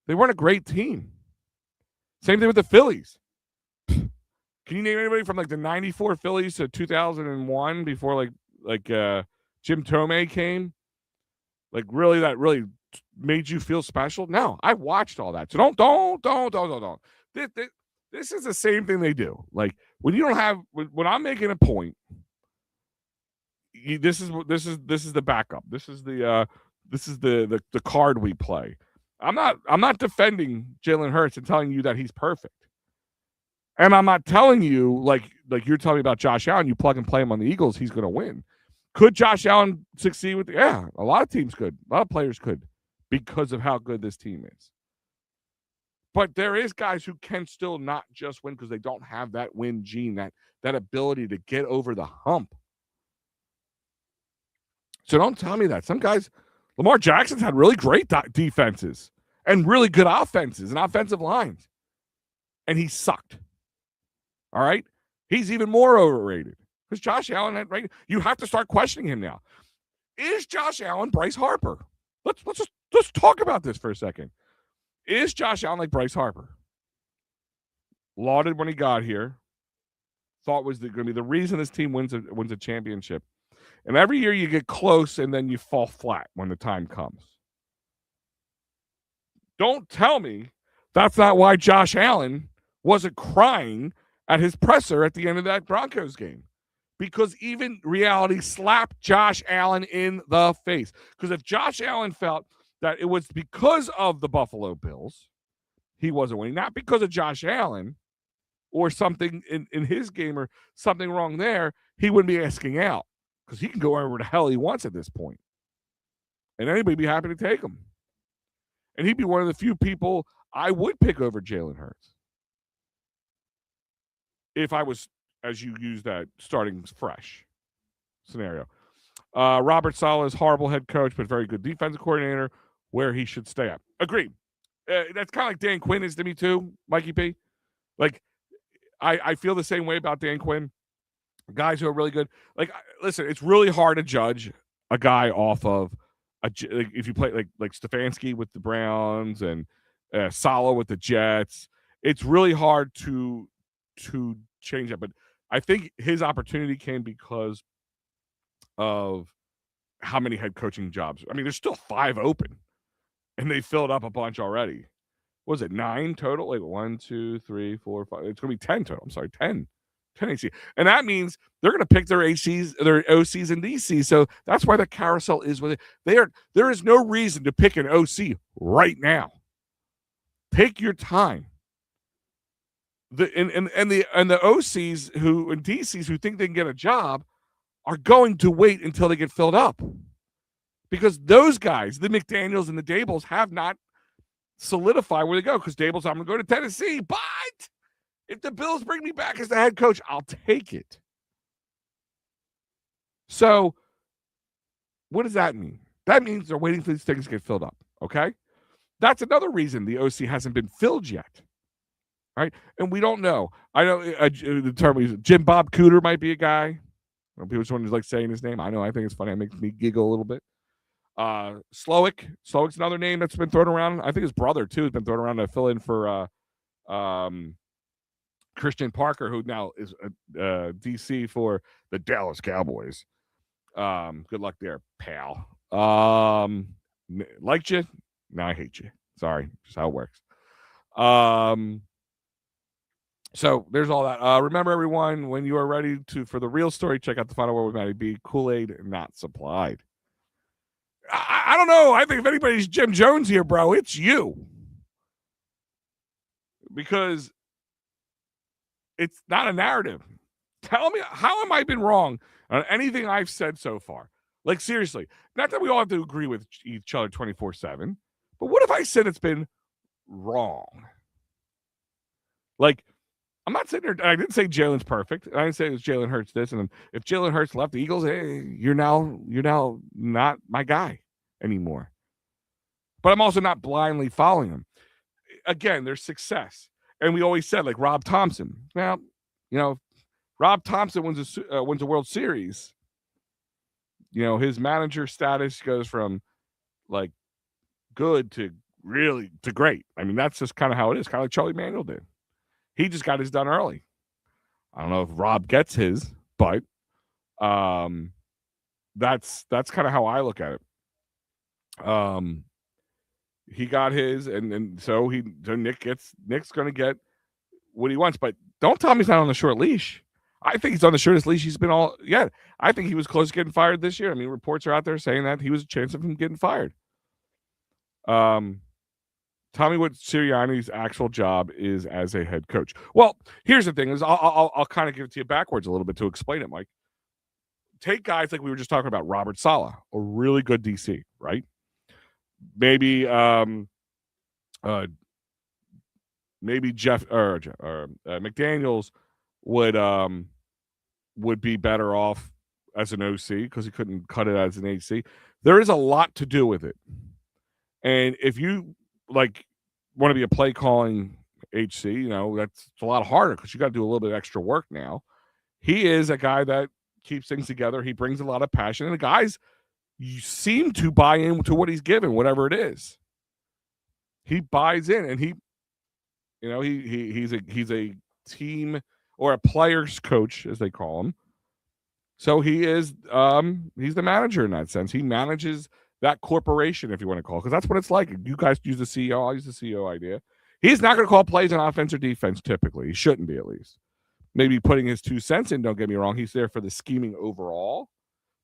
They weren't a great team. Same thing with the Phillies. Can you name anybody from like the 94 Phillies to 2001 before like Jim Tomei came? Like really, that really made you feel special? No, I watched all that. So don't. This is the same thing they do. Like when you don't have, when I'm making a point, this is the backup. This is the card we play. I'm not defending Jalen Hurts and telling you that he's perfect. And I'm not telling you like you're telling me about Josh Allen. You plug and play him on the Eagles, he's going to win. Could Josh Allen succeed with? Yeah, a lot of teams could. A lot of players could because of how good this team is. But there is guys who can still not just win because they don't have that win gene, that ability to get over the hump. So don't tell me that. Some guys, Lamar Jackson's had really great defenses and really good offenses and offensive lines. And he sucked. All right? He's even more overrated. Because Josh Allen, right? You have to start questioning him now. Is Josh Allen Bryce Harper? Let's talk about this for a second. Is Josh Allen like Bryce Harper? Lauded when he got here. Thought was going to be the reason this team wins a championship. And every year you get close and then you fall flat when the time comes. Don't tell me that's not why Josh Allen wasn't crying at his presser at the end of that Broncos game. Because even reality slapped Josh Allen in the face. Because if Josh Allen felt that it was because of the Buffalo Bills, he wasn't winning, not because of Josh Allen or something in his game or something wrong there, he wouldn't be asking out. Because he can go wherever the hell he wants at this point. And anybody would be happy to take him. And he'd be one of the few people I would pick over Jalen Hurts. If I was, as you use that, starting fresh scenario. Robert Saleh is horrible head coach, but very good defensive coordinator, where he should stay at. Agreed. That's kind of like Dan Quinn is to me too, Mikey P. Like, I feel the same way about Dan Quinn. Guys who are really good. Like, listen, it's really hard to judge a guy off of if you play like Stefanski with the Browns and Saleh with the Jets. It's really hard to change that. But I think his opportunity came because of how many head coaching jobs. I mean, there's still 5 open, and they filled up a bunch already. What was it, 9 total? Like 1, 2, 3, 4, 5. It's going to be 10 total. I'm sorry, 10 AC. And that means they're going to pick their ACs, their OCs and DCs. So that's why the carousel is with it. There is no reason to pick an OC right now. Take your time. the OCs who and DCs who think they can get a job are going to wait until they get filled up, because those guys, the McDaniels and the Dables, have not solidified where they go. Because Dables, I'm going to go to Tennessee, but if the Bills bring me back as the head coach, I'll take it. So what does that mean? That means they're waiting for these things to get filled up. Okay, that's another reason the OC hasn't been filled yet. Right, and we don't know. I know the term we use, Jim Bob Cooter might be a guy. People just want to like saying his name. I know. I think it's funny. It makes me giggle a little bit. Slowick's another name that's been thrown around. I think his brother too has been thrown around to fill in for Christian Parker, who now is DC for the Dallas Cowboys. Good luck there, pal. Liked you? No, I hate you. Sorry, just how it works. So there's all that. Remember, everyone, when you are ready for the real story, check out the final word with Matty B. Kool-Aid not supplied. I don't know. I think if anybody's Jim Jones here, bro, it's you. Because it's not a narrative. Tell me, how am I been wrong on anything I've said so far? Like, seriously, not that we all have to agree with each other 24/7, but what if I said it's been wrong? Like, I'm not sitting there. I didn't say Jalen's perfect. I didn't say it was Jalen Hurts this. And if Jalen Hurts left the Eagles, hey, you're now not my guy anymore. But I'm also not blindly following him. Again, there's success, and we always said, like, Rob Thompson. Well, Rob Thompson wins a World Series. His manager status goes from like good to really to great. I mean, that's just kind of how it is. Kind of like Charlie Manuel did. He just got his done early. I don't know if Rob gets his, but that's kind of how I look at it. He got his, and so Nick's going to get what he wants. But don't tell me he's not on the short leash. I think he's on the shortest leash he's been all yet. I think he was close to getting fired this year. I mean, reports are out there saying that he was a chance of him getting fired. Tell me what Sirianni's actual job is as a head coach. Well, here's the thing: is I'll kind of give it to you backwards a little bit to explain it, Mike. Take guys like we were just talking about, Robert Saleh, a really good DC, right? Maybe Jeff or McDaniels would be better off as an OC because he couldn't cut it as an AC. There is a lot to do with it, and if you want to be a play calling HC, it's a lot harder because you got to do a little bit of extra work now. He is a guy that keeps things together. He brings a lot of passion, and the guys you seem to buy into what he's given, whatever it is. He buys in, and he's a team or a players coach, as they call him. So he is he's the manager in that sense. He manages that corporation, if you want to call it, because that's what it's like. You guys use the CEO. I'll use the CEO idea. He's not going to call plays on offense or defense typically. He shouldn't be, at least. Maybe putting his 2 cents in, don't get me wrong. He's there for the scheming overall.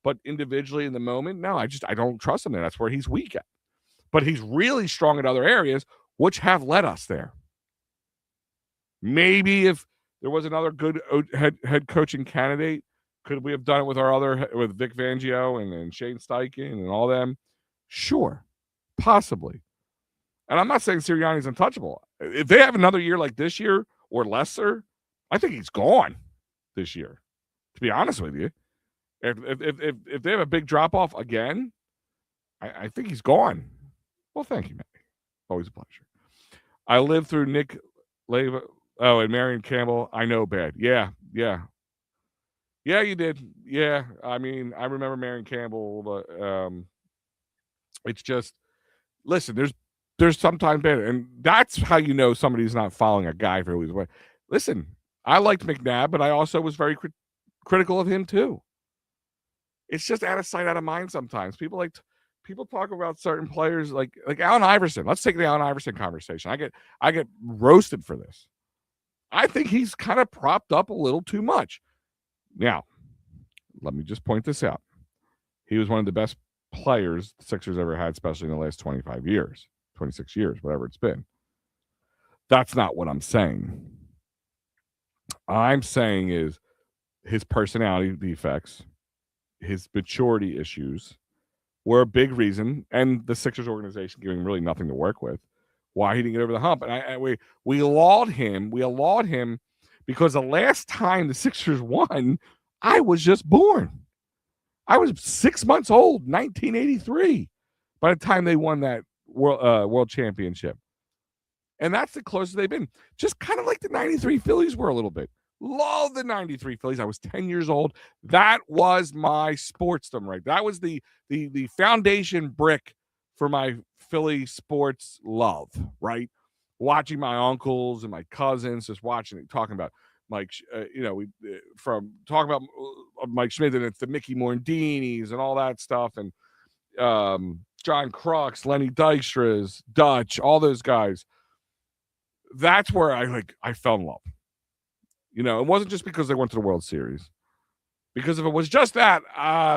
But individually in the moment, no, I don't trust him there. That's where he's weak at. But he's really strong in other areas, which have led us there. Maybe if there was another good head coaching candidate, could we have done it with Vic Fangio and Shane Steichen and all them? Sure, possibly. And I'm not saying Sirianni's untouchable. If they have another year like this year or lesser, I think he's gone this year. To be honest with you, if they have a big drop off again, I think he's gone. Well, thank you, Matt. Always a pleasure. I lived through Nick Leva. Oh, and Marion Campbell. I know bad. Yeah, you did. Yeah, I mean, I remember Marion Campbell, but it's just, listen, there's sometimes better, and that's how you know somebody's not following a guy for who he's. Listen, I liked McNabb, but I also was very critical of him too. It's just out of sight, out of mind. Sometimes people talk about certain players like Allen Iverson. Let's take the Allen Iverson conversation. I get roasted for this. I think he's kind of propped up a little too much. Now, let me just point this out. He was one of the best players the Sixers ever had, especially in the last 25 years, 26 years, whatever it's been. That's not what I'm saying. I'm saying is his personality defects, his maturity issues were a big reason, and the Sixers organization giving him really nothing to work with, why he didn't get over the hump. And we laud him. We laud him because the last time the Sixers won, I was just born. I was 6 months old, 1983, by the time they won that world championship. And that's the closest they've been. Just kind of like the 93 Phillies were a little bit. Love the 93 Phillies. I was 10 years old. That was my sportsdom, right? That was the foundation brick for my Philly sports love, right? Watching my uncles and my cousins, just watching it, talking about Mike, from talking about Mike Schmidt and the Mickey Mordinis and all that stuff, and John Crux, Lenny Dykstra's, Dutch, all those guys. That's where I fell in love. It wasn't just because they went to the World Series. Because if it was just that,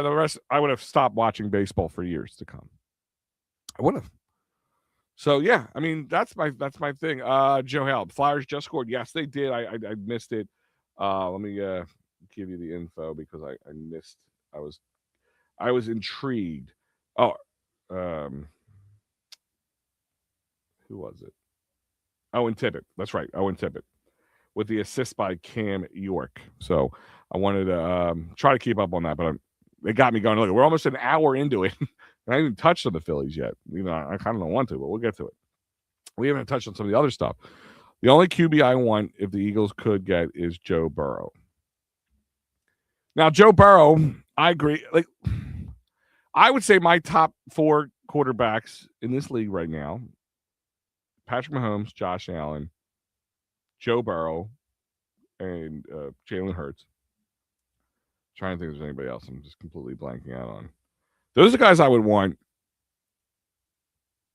the rest, I would have stopped watching baseball for years to come. I would have. So yeah, I mean that's my thing. Joe Hale, Flyers just scored. Yes, they did. I missed it. Let me give you the info because I missed. I was intrigued. Oh, who was it? Owen Tippett. That's right, Owen Tippett, with the assist by Cam York. So I wanted to try to keep up on that, but it got me going. Look, we're almost an hour into it. I haven't touched on the Phillies yet. I kind of don't want to, but we'll get to it. We haven't touched on some of the other stuff. The only QB I want, if the Eagles could get, is Joe Burrow. Now, Joe Burrow, I agree. Like, I would say my top 4 quarterbacks in this league right now: Patrick Mahomes, Josh Allen, Joe Burrow, and Jalen Hurts. Trying to think if there's anybody else I'm just completely blanking out on. Those are the guys I would want.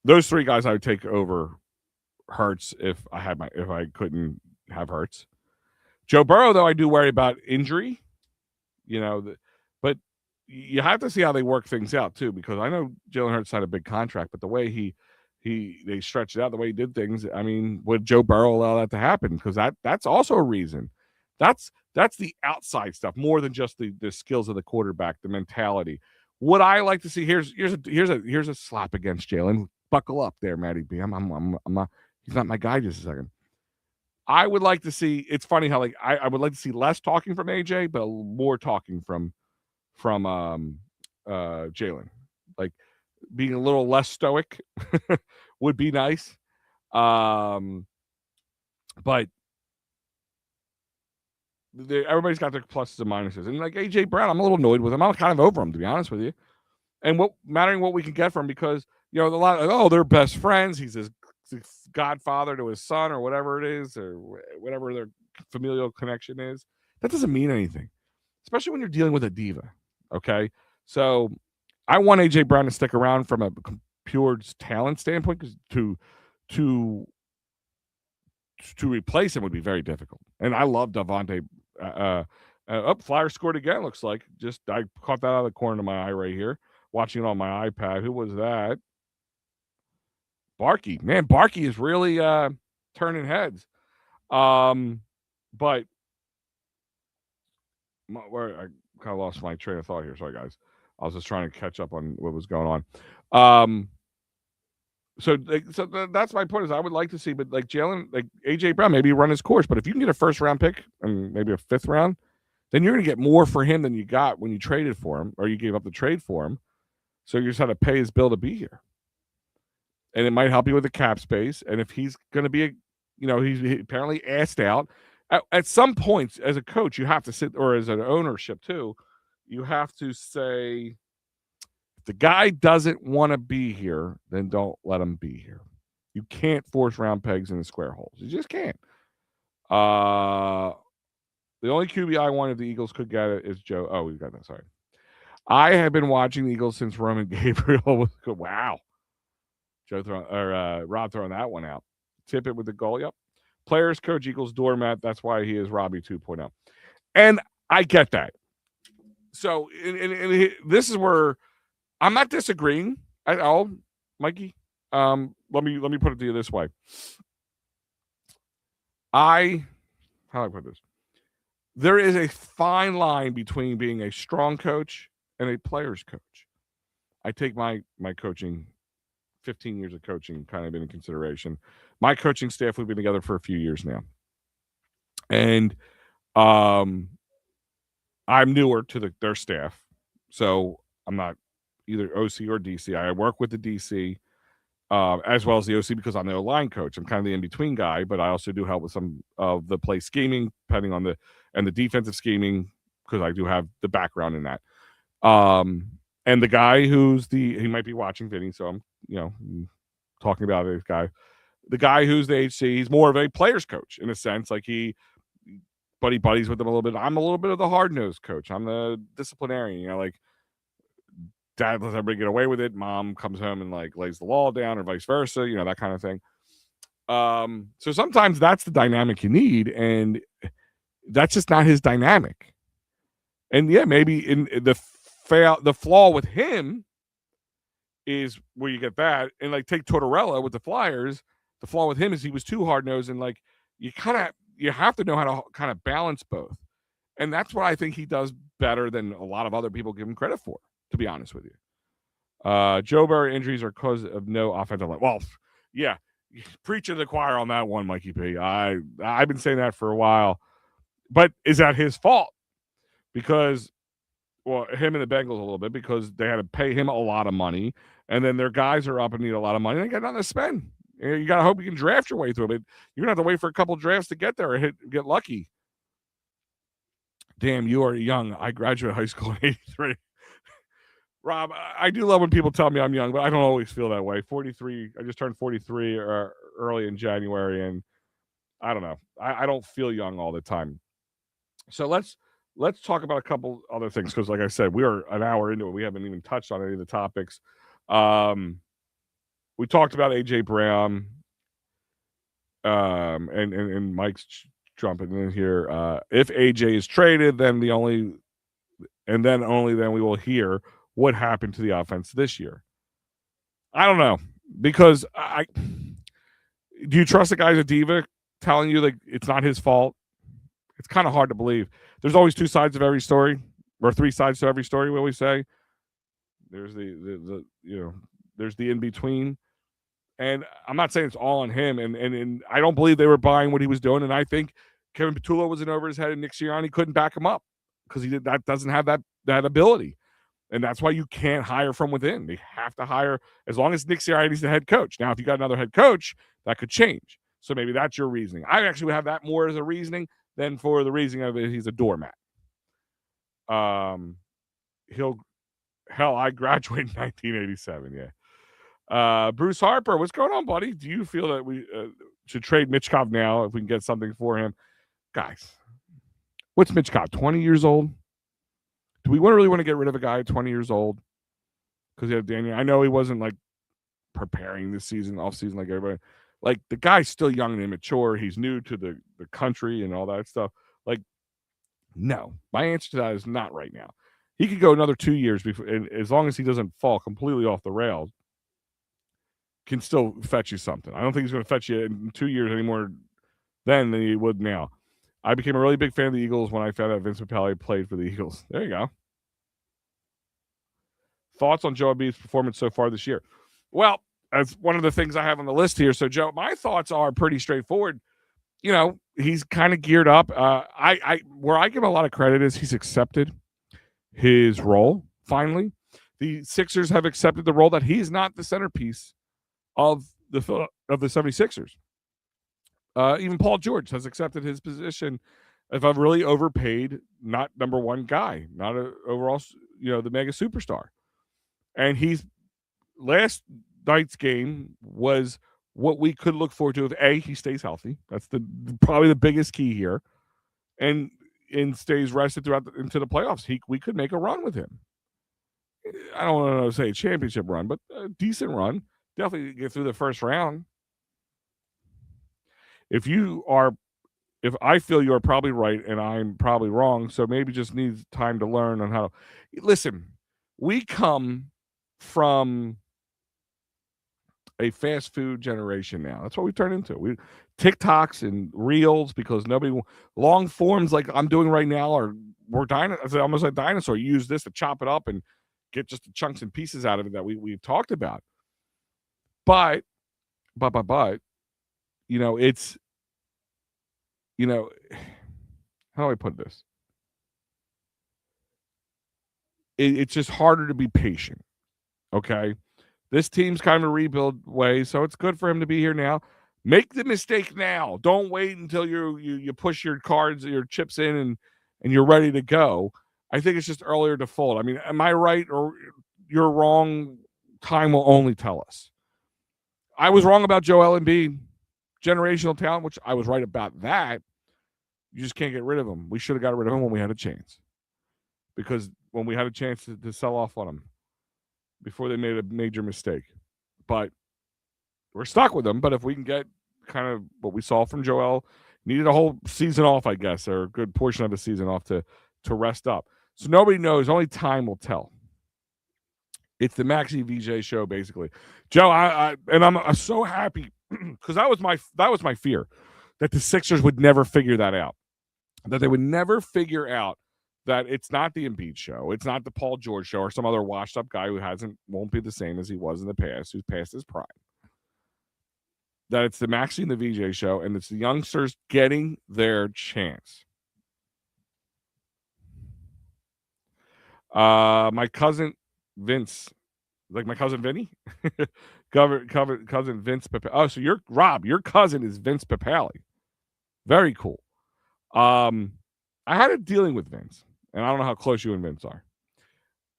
Those 3 guys I would take over Hurts if I couldn't have Hurts. Joe Burrow, though, I do worry about injury. But you have to see how they work things out too, because I know Jalen Hurts had a big contract, but the way they stretched it out, the way he did things, I mean, would Joe Burrow allow that to happen? Because that's also a reason. That's the outside stuff more than just the skills of the quarterback, the mentality. Would I like to see? Here's a slap against Jalen. Buckle up there, Matty B. I'm not. He's not my guy. Just a second. I would like to see. It's funny how I would like to see less talking from AJ, but more talking from Jalen. Like being a little less stoic would be nice. But everybody's got their pluses and minuses, and like AJ Brown, I'm a little annoyed with him. I'm kind of over him, to be honest with you. And what we can get from, because a lot of, they're best friends. He's his godfather to his son, or whatever it is, or whatever their familial connection is. That doesn't mean anything, especially when you're dealing with a diva. Okay, so I want AJ Brown to stick around from a pure talent standpoint, because to replace him would be very difficult. And I love Davante. Flyers scored again. Looks like I caught that out of the corner of my eye right here, watching it on my iPad. Who was that? Barkey. Man, Barkey is really turning heads. But I kind of lost my train of thought here. Sorry, guys. I was just trying to catch up on what was going on. So that's my point. Is I would like to see, but like Jalen, like AJ Brown, maybe run his course. But if you can get a 1st round pick and maybe a 5th round, then you're going to get more for him than you got when you traded for him, or you gave up the trade for him. So you just had to pay his bill to be here. And it might help you with the cap space. And if he's going to be, he's apparently asked out. At some points, as a coach, you have to sit, or as an ownership too, you have to say, if the guy doesn't want to be here, then don't let him be here. You can't force round pegs into square holes. You just can't. The only QB I wanted the Eagles could get it is Joe. Oh, we got that. Sorry. I have been watching the Eagles since Roman Gabriel was good. Wow. Rob throwing that one out. Tippett with the goal. Yep. Players coach equals doormat. That's why he is Robbie 2.0. And I get that. So and this is where I'm not disagreeing at all, Mikey. Let me put it to you this way. How do I put this? there is a fine line between being a strong coach and a player's coach. I take my coaching, 15 years of coaching, kind of into consideration. My coaching staff, we've been together for a few years now, and um, I'm newer to their staff, so I'm not either OC or DC. I work with the DC as well as the OC because I'm the line coach. I'm kind of the in between guy, but I also do help with some of the play scheming, depending on the defensive scheming because I do have the background in that. And the guy he might be watching Vinny, so I'm talking about this guy. The guy who's the HC, he's more of a player's coach in a sense, like he buddies with them a little bit. I'm a little bit of the hard-nosed coach. I'm the disciplinarian, like dad lets everybody get away with it. Mom comes home and like lays the law down or vice versa, that kind of thing. So sometimes that's the dynamic you need, and that's just not his dynamic. And yeah, maybe in the flaw with him is where you get that. And like take Tortorella with the Flyers, the flaw with him is he was too hard-nosed, and like you have to know how to kind of balance both. And that's what I think he does better than a lot of other people give him credit for, to be honest with you. Joe Burrow injuries are cause of no offensive line. Well, yeah, preaching to the choir on that one, Mikey P. I've been saying that for a while. But is that his fault? Because, well, him and the Bengals a little bit, because they had to pay him a lot of money, and then their guys are up and need a lot of money. They got nothing to spend. You got to hope you can draft your way through it. You're going to have to wait for a couple drafts to get there or get lucky. Damn, you are young. I graduated high school in 83. Rob, I do love when people tell me I'm young, but I don't always feel that way. 43, I just turned 43 early in January, and I don't know. I don't feel young all the time. So let's talk about a couple other things, because like I said, we are an hour into it. We haven't even touched on any of the topics. We talked about AJ Brown, and Mike's jumping in here. If AJ is traded, then only then we will hear what happened to the offense this year. I don't know, because do you trust the guy's a diva telling you like it's not his fault? It's kind of hard to believe. There's always two sides of every story, or three sides to every story, we always say. There's the there's the in between. And I'm not saying it's all on him, and I don't believe they were buying what he was doing. And I think Kevin Petullo was in over his head, and Nick Sirianni couldn't back him up because doesn't have that ability. And that's why you can't hire from within. They have to hire as long as Nick Sirianni's the head coach. Now, if you got another head coach, that could change. So maybe that's your reasoning. I actually would have that more as a reasoning than for the reasoning of it, he's a doormat. I graduated in 1987. Yeah. Bruce Harper, what's going on, buddy? Do you feel that we should trade Mitchkov now if we can get something for him? Guys, what's Mitchkov, 20 years old? Do we really want to get rid of a guy at 20 years old? Because Daniel, I know he wasn't like preparing this season, off season like everybody. Like the guy's still young and immature. He's new to the country and all that stuff. Like, no, my answer to that is not right now. He could go another 2 years before, and as long as he doesn't fall completely off the rails, can still fetch you something. I don't think he's going to fetch you in 2 years anymore than he would now. I became a really big fan of the Eagles when I found out Vince Papale played for the Eagles. There you go. Thoughts on Joe Embiid's performance so far this year? Well, that's one of the things I have on the list here. So, Joe, my thoughts are pretty straightforward. He's kind of geared up. Where I give a lot of credit is he's accepted his role. Finally, the Sixers have accepted the role that he's not the centerpiece of the 76ers. Even Paul George has accepted his position if I've really overpaid, not number one guy, not a overall, the mega superstar. And he's last night's game was what we could look forward to if he stays healthy. That's probably the biggest key here, and stays rested into the playoffs. We could make a run with him. I don't want to say a championship run, but a decent run. Definitely get through the first round. If I feel you are probably right and I'm probably wrong, so maybe just needs time to learn on how to listen. We come from a fast food generation now. That's what we turn into. We TikToks and reels because nobody long forms like I'm doing right now are we're almost like dinosaur. You use this to chop it up and get just the chunks and pieces out of it that we've talked about. But it's how do I put this? It's just harder to be patient. Okay. This team's kind of a rebuild way, so it's good for him to be here now. Make the mistake now. Don't wait until you push your cards, your chips in, and you're ready to go. I think it's just earlier to fold. I mean, am I right or you're wrong? Time will only tell us. I was wrong about Joel Embiid, generational talent, which I was right about that. You just can't get rid of him. We should have got rid of him when we had a chance, because when we had a chance to sell off on him before they made a major mistake. But we're stuck with him. But if we can get kind of what we saw from Joel, needed a whole season off, I guess, or a good portion of a season off to rest up. So nobody knows. Only time will tell. It's the Maxi VJ show, basically. Joe, I'm so happy because that was my fear that the Sixers would never figure that out. That they would never figure out that it's not the Embiid show, it's not the Paul George show, or some other washed up guy who won't be the same as he was in the past, who's past his prime. That it's the Maxi and the VJ show, and it's the youngsters getting their chance. My cousin Vince, like my cousin Vinny, cousin Vince Papali. Oh, so you're Rob. Your cousin is Vince Papali. Very cool. I had a dealing with Vince, and I don't know how close you and Vince are.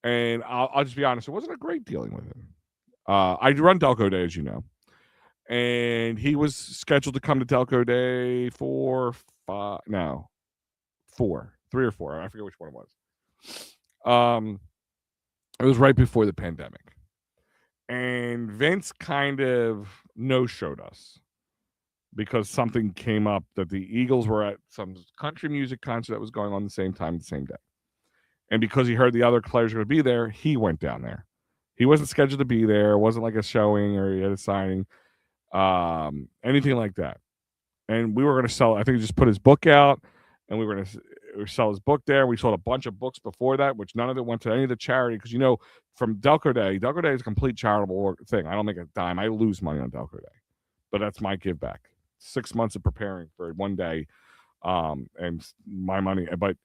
And I'll just be honest, it wasn't a great dealing with him. I run Delco Day, as you know, and he was scheduled to come to Delco Day 3 or 4. I forget which one it was. It was right before the pandemic, and Vince kind of no-showed us because something came up that the Eagles were at some country music concert that was going on the same time, the same day. And because he heard the other players were going to be there, he went down there. He wasn't scheduled to be there. It wasn't like a showing or he had a signing, anything like that. And we were going to sell, I think he just put his book out, and we were going to sell his book there. We sold a bunch of books before that, which none of it went to any of the charity. Because, from Delco Day is a complete charitable thing. I don't make a dime. I lose money on Delco Day. But that's my give back. 6 months of preparing for one day and my money. But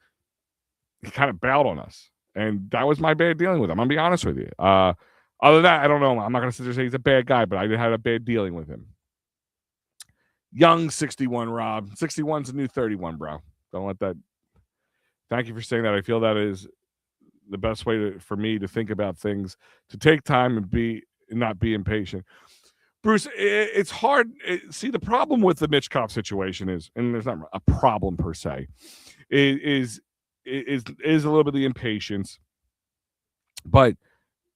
he kind of bailed on us. And that was my bad dealing with him. I'm going to be honest with you. Other than that, I don't know. I'm not going to sit there and say he's a bad guy, but I had a bad dealing with him. Young 61, Rob. 61's a new 31, bro. Don't let that. Thank you for saying that. I feel that is the best way for me to think about things, to take time and not be impatient. Bruce, it's hard. See, the problem with the Mitch Kopp situation is, and there's not a problem per se, is a little bit of the impatience. But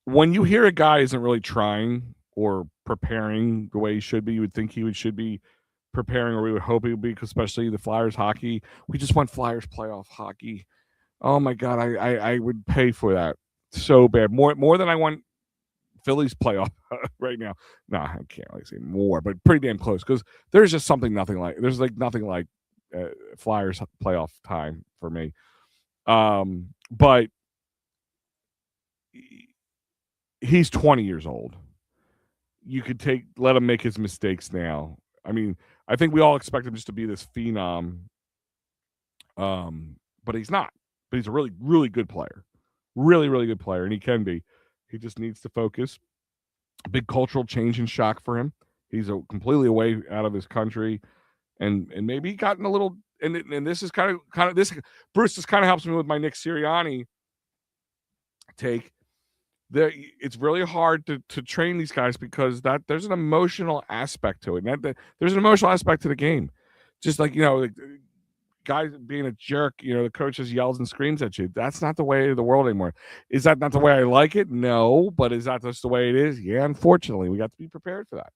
when you hear a guy isn't really trying or preparing the way he should be, you would think should be preparing, or we would hope he would be, especially the Flyers hockey. We just want Flyers playoff hockey. Oh my God, I would pay for that so bad. More than I want Phillies playoff right now. No, I can't really say more, but pretty damn close, because there's just nothing like Flyers playoff time for me. But he's 20 years old. You could let him make his mistakes now. I mean, I think we all expect him just to be this phenom. But he's not. But he's a really, really good player. Really, really good player, and he can be. He just needs to focus. A big cultural change and shock for him. He's completely away out of his country, and maybe he gotten a little. And this is kind of this. Bruce, this kind of helps me with my Nick Sirianni take. It's really hard to train these guys because there's an emotional aspect to it. And there's an emotional aspect to the game. Just like, guys being a jerk, the coach just yells and screams at you. That's not the way of the world anymore. Is that not the way I like it? No. But is that just the way it is? Yeah, unfortunately. We got to be prepared for that.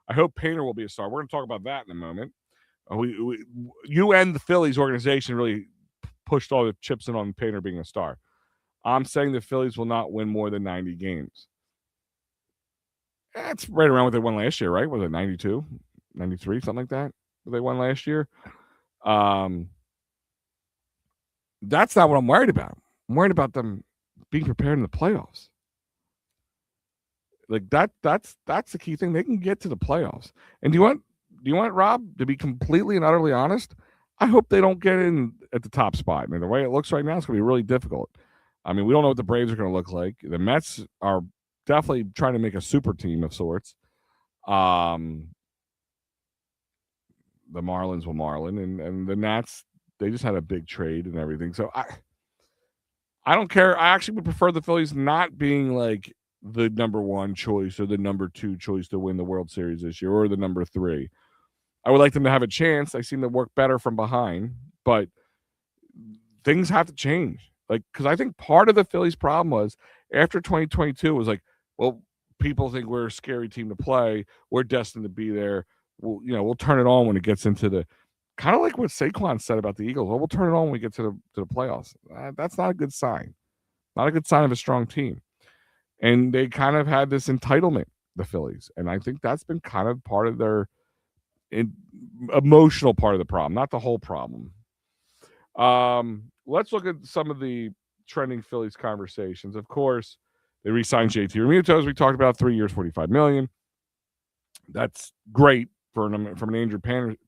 I hope Painter will be a star. We're going to talk about that in a moment. You and the Phillies organization really pushed all the chips in on Painter being a star. I'm saying the Phillies will not win more than 90 games. That's right around what they won last year, right? Was it 92, 93, something like that? What they won last year. Um, that's not what I'm worried about. I'm worried about them being prepared in the playoffs. Like that's the key thing. They can get to the playoffs. And do you want Rob to be completely and utterly honest? I hope they don't get in at the top spot. I mean, the way it looks right now, it's going to be really difficult. I mean, we don't know what the Braves are going to look like. The Mets are definitely trying to make a super team of sorts. Um, the Marlins will Marlin, and the Nats, they just had a big trade and everything. So I don't care. I actually would prefer the Phillies not being like the number one choice or the number two choice to win the World Series this year or the number three. I would like them to have a chance. They seem to work better from behind, but things have to change. Like, because I think part of the Phillies' problem was after 2022 was like, well, people think we're a scary team to play. We're destined to be there. We'll turn it on when it gets into the kind of like what Saquon said about the Eagles. Well, we'll turn it on when we get to the playoffs. That's not a good sign. Not a good sign of a strong team. And they kind of had this entitlement, the Phillies, and I think that's been kind of part of their emotional part of the problem, not the whole problem. Let's look at some of the trending Phillies conversations. Of course, they re-signed JT Realmuto, as we talked about, 3 years, $45 million. That's great from an Andrew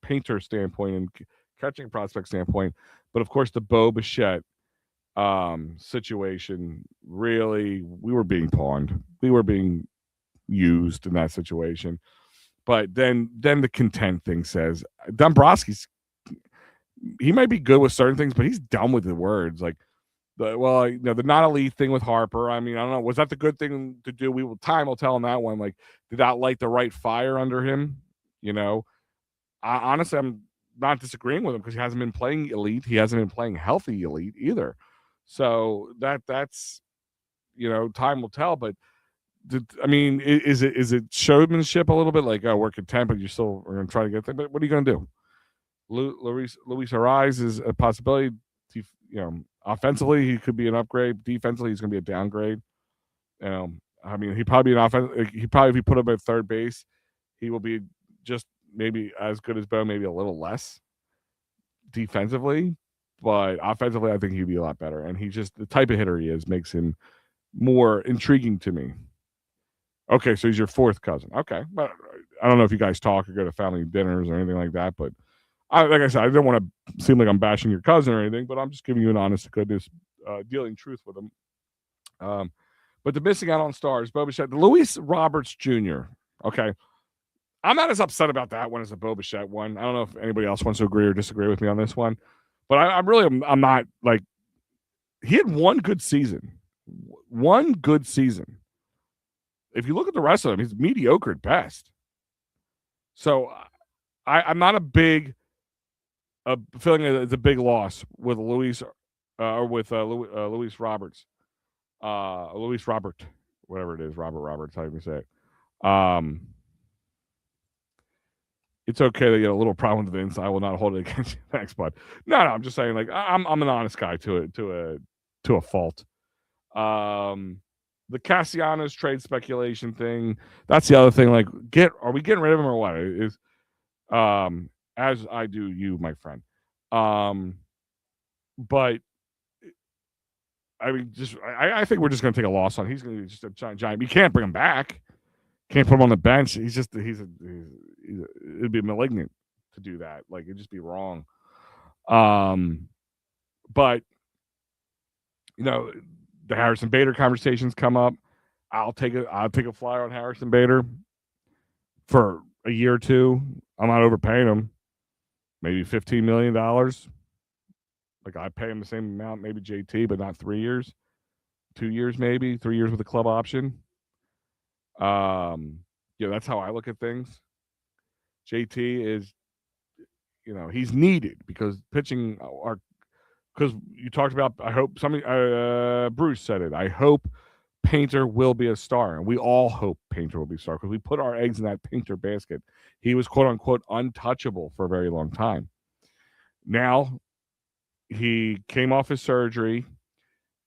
Painter standpoint and catching prospect standpoint. But of course, the Bo Bichette situation, really, we were being pawned. We were being used in that situation. But then the content thing says Dombrowski's, he might be good with certain things, but he's dumb with the words. Like the not elite thing with Harper. I mean, I don't know. Was that the good thing to do? Time will tell on that one. Like, did that light the right fire under him? Honestly, I'm not disagreeing with him because he hasn't been playing elite. He hasn't been playing healthy elite either. So that's time will tell. But is it showmanship a little bit? Like, oh, we're content, but we're going to try to get there. But what are you going to do? Luis Ariz is a possibility. Offensively, he could be an upgrade. Defensively, he's going to be a downgrade. He'd probably be an offense. He probably, if you put him at third base, he will be just maybe as good as Bo, maybe a little less defensively. But offensively, I think he'd be a lot better. And he's just the type of hitter he is makes him more intriguing to me. Okay, so he's your fourth cousin. Okay, but I don't know if you guys talk or go to family dinners or anything like that, but like I said, I don't want to seem like I'm bashing your cousin or anything, but I'm just giving you an honest to goodness dealing truth with him. But the missing out on stars, Bo Bichette, Luis Roberts Jr. Okay, I'm not as upset about that one as the Bo Bichette one. I don't know if anybody else wants to agree or disagree with me on this one, but I'm not like, he had one good season. If you look at the rest of them, he's mediocre at best. So I'm not feeling it's a big loss with Luis Luis Roberts, Luis Robert, whatever it is, Roberts, how you say it. It's okay that you had a little problem with Vince. I will not hold it against you. Thanks, bud. No, I'm just saying, like, I'm an honest guy to a fault. The Castellanos trade speculation thing, that's the other thing. Like, are we getting rid of him or what? Is as I do you, my friend. But I mean, I think we're just going to take a loss on. He's going to be just a giant. You can't bring him back. Can't put him on the bench. It'd be malignant to do that. Like, it'd just be wrong. But the Harrison Bader conversations come up. I'll take a flyer on Harrison Bader for a year or two. I'm not overpaying him. Maybe $15 million. Like, I pay him the same amount, maybe JT, but not 3 years. 2 years, maybe 3 years with a club option. That's how I look at things. JT is, he's needed because pitching because you talked about, I hope Bruce said it. I hope Painter will be a star, and we all hope Painter will be a star because we put our eggs in that Painter basket. He was quote unquote untouchable for a very long time. Now he came off his surgery.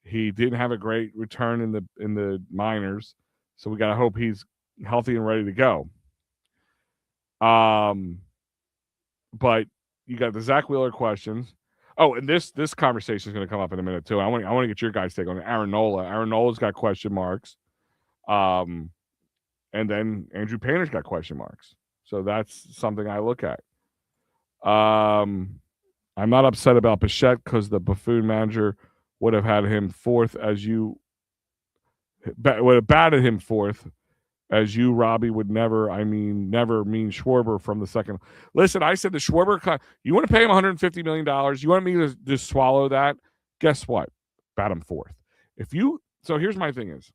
He didn't have a great return in the minors, so we gotta hope he's healthy and ready to go. But you got the Zach Wheeler questions. Oh, and this conversation is going to come up in a minute too. I want to get your guys' take on it. Aaron Nola. Aaron Nola's got question marks. And then Andrew Painter's got question marks. So that's something I look at. I'm not upset about Bichette because the buffoon manager would have had him fourth would have batted him fourth as you, Robbie, would never mean Schwarber from the second. Listen, I said the Schwarber, you want to pay him $150 million. You want me to just swallow that? Guess what? Bat him fourth. So here's my thing is,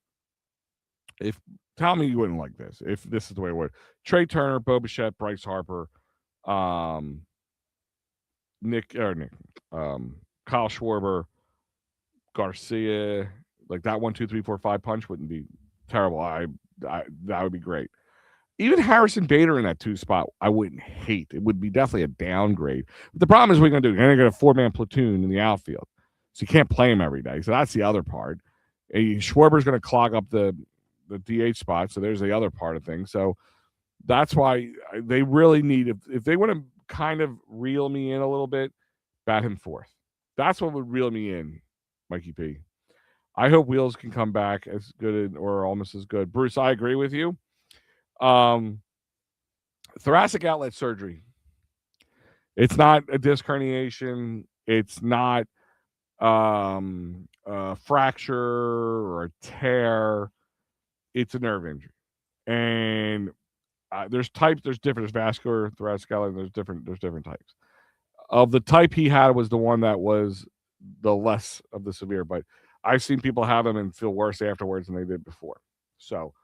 tell me you wouldn't like this, if this is the way it would. Trey Turner, Bo Bichette, Bryce Harper, Kyle Schwarber, Garcia, like that 1, 2, 3, 4, 5 punch wouldn't be terrible. That would be great. Even Harrison Bader in that 2 spot, I wouldn't hate. It would be definitely a downgrade. But the problem is what you're going to do. You're going to get a 4-man platoon in the outfield. So you can't play him every day. So that's the other part. Schwarber's going to clog up the DH spot. So there's the other part of things. So that's why they really need, if they want to kind of reel me in a little bit, bat him fourth. That's what would reel me in, Mikey P. I hope Wheels can come back as good or almost as good. Bruce, I agree with you. Thoracic outlet surgery. It's not a disc herniation. It's not a fracture or a tear. It's a nerve injury. And there's types. There's different. There's vascular, thoracic outlet. There's different types. Of the type he had was the one that was the less of the severe, but I've seen people have them and feel worse afterwards than they did before. So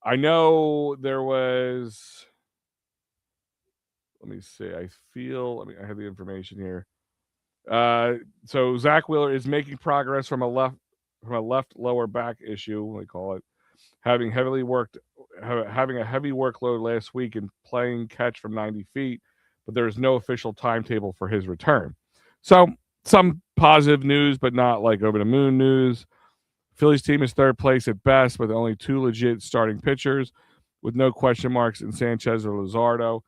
I know there was, let me see. I have the information here. So Zach Wheeler is making progress from a left lower back issue, they call it, having a heavy workload last week and playing catch from 90 feet, but there is no official timetable for his return. So some positive news, but not like over the moon news. Phillies team is third place at best with only 2 legit starting pitchers with no question marks in Sanchez or Luzardo.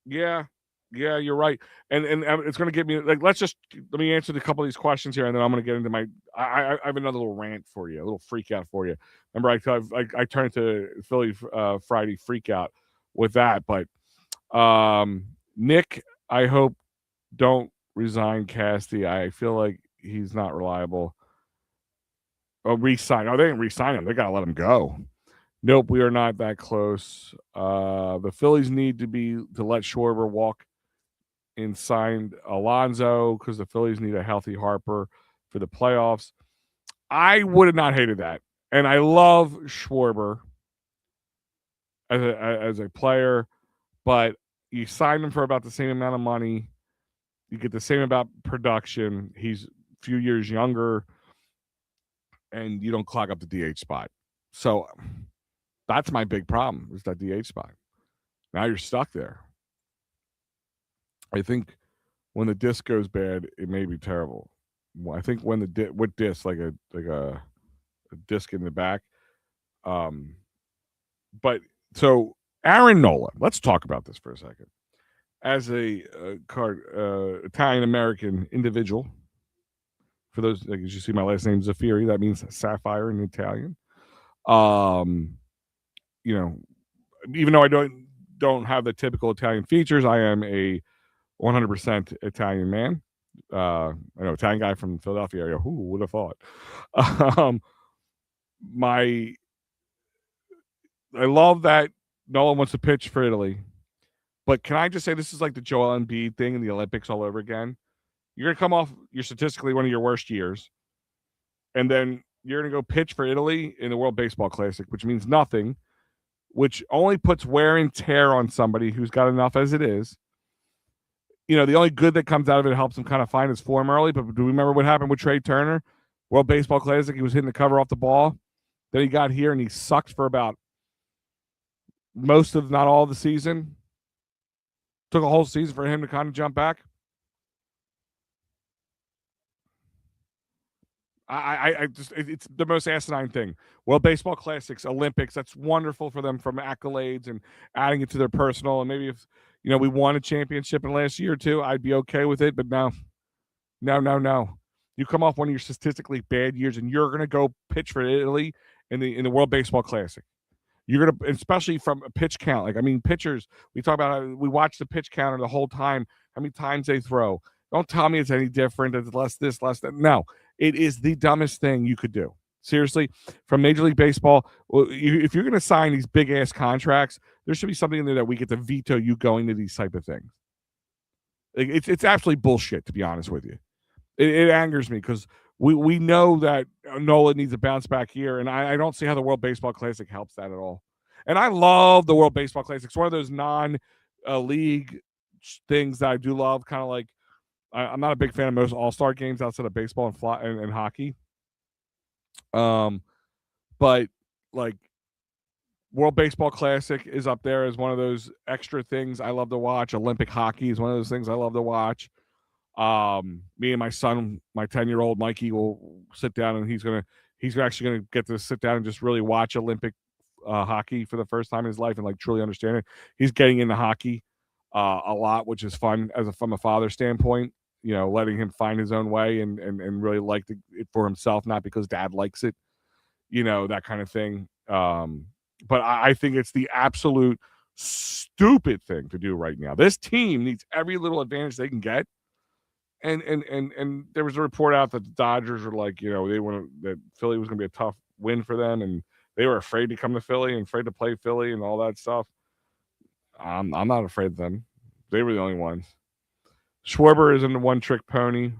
Yeah, you're right. And it's going to get me, like, let me answer a couple of these questions here, and then I'm going to get into I have another little rant for you, a little freak out for you. Remember, I turned to Philly Friday freak out with that, but Nick, I hope don't resign Casty. I feel like he's not reliable. Re-sign. Oh, they didn't re-sign him. They got to let him go. Nope, we are not that close. The Phillies need to let Schwarber walk and sign Alonso because the Phillies need a healthy Harper for the playoffs. I would have not hated that. And I love Schwarber as a player, but you sign him for about the same amount of money. You get the same amount of production. He's a few years younger, and you don't clog up the DH spot. So that's my big problem, is that DH spot. Now you're stuck there. I think when the disc goes bad, it may be terrible. I think when with disc, like a disc in the back. But so Aaron Nola, let's talk about this for a second. As a Italian American individual, for those, like, as you see, my last name is Zaffiri. That means sapphire in Italian. Even though I don't have the typical Italian features, I am a 100% Italian man. I know, Italian guy from Philadelphia area. Who would have thought? I love that Nola wants to pitch for Italy. But can I just say, this is like the Joel Embiid thing in the Olympics all over again. You're going to come off your statistically one of your worst years, and then you're going to go pitch for Italy in the World Baseball Classic, which means nothing, which only puts wear and tear on somebody who's got enough as it is. The only good that comes out of it helps him kind of find his form early. But do we remember what happened with Trey Turner? World Baseball Classic, he was hitting the cover off the ball. Then he got here and he sucked for about most of, not all of the season. Took a whole season for him to kind of jump back. I just it's the most asinine thing. World Baseball Classics, Olympics, that's wonderful for them from accolades and adding it to their personal. And maybe if we won a championship in the last year or two, I'd be okay with it. But no, no, no, no. You come off one of your statistically bad years, and you're gonna go pitch for Italy in the World Baseball Classic. You're gonna, especially from a pitch count. Like, I mean, pitchers. We talk about we watch the pitch counter the whole time. How many times they throw? Don't tell me it's any different. It's less this, less that. No, it is the dumbest thing you could do. Seriously, from Major League Baseball, if you're going to sign these big ass contracts, there should be something in there that we get to veto you going to these type of things. It's absolutely bullshit, to be honest with you. It angers me because we know that Nola needs a bounce back here, and I don't see how the World Baseball Classic helps that at all. And I love the World Baseball Classic. It's one of those non-league things that I do love. Kind of like I'm not a big fan of most All-Star games outside of baseball and hockey. But like World Baseball Classic is up there as one of those extra things I love to watch. Olympic hockey is one of those things I love to watch. Me and my son, my 10-year-old Mikey, will sit down and he's actually gonna get to sit down and just really watch Olympic hockey for the first time in his life and like truly understand it. He's getting into hockey a lot, which is fun from a father standpoint. Letting him find his own way and really like it for himself, not because dad likes it. That kind of thing. But I think it's the absolute stupid thing to do right now. This team needs every little advantage they can get. And there was a report out that the Dodgers were like, that Philly was going to be a tough win for them, and they were afraid to come to Philly and afraid to play Philly and all that stuff. I'm not afraid of them. They were the only ones. Schwarber isn't a one-trick pony.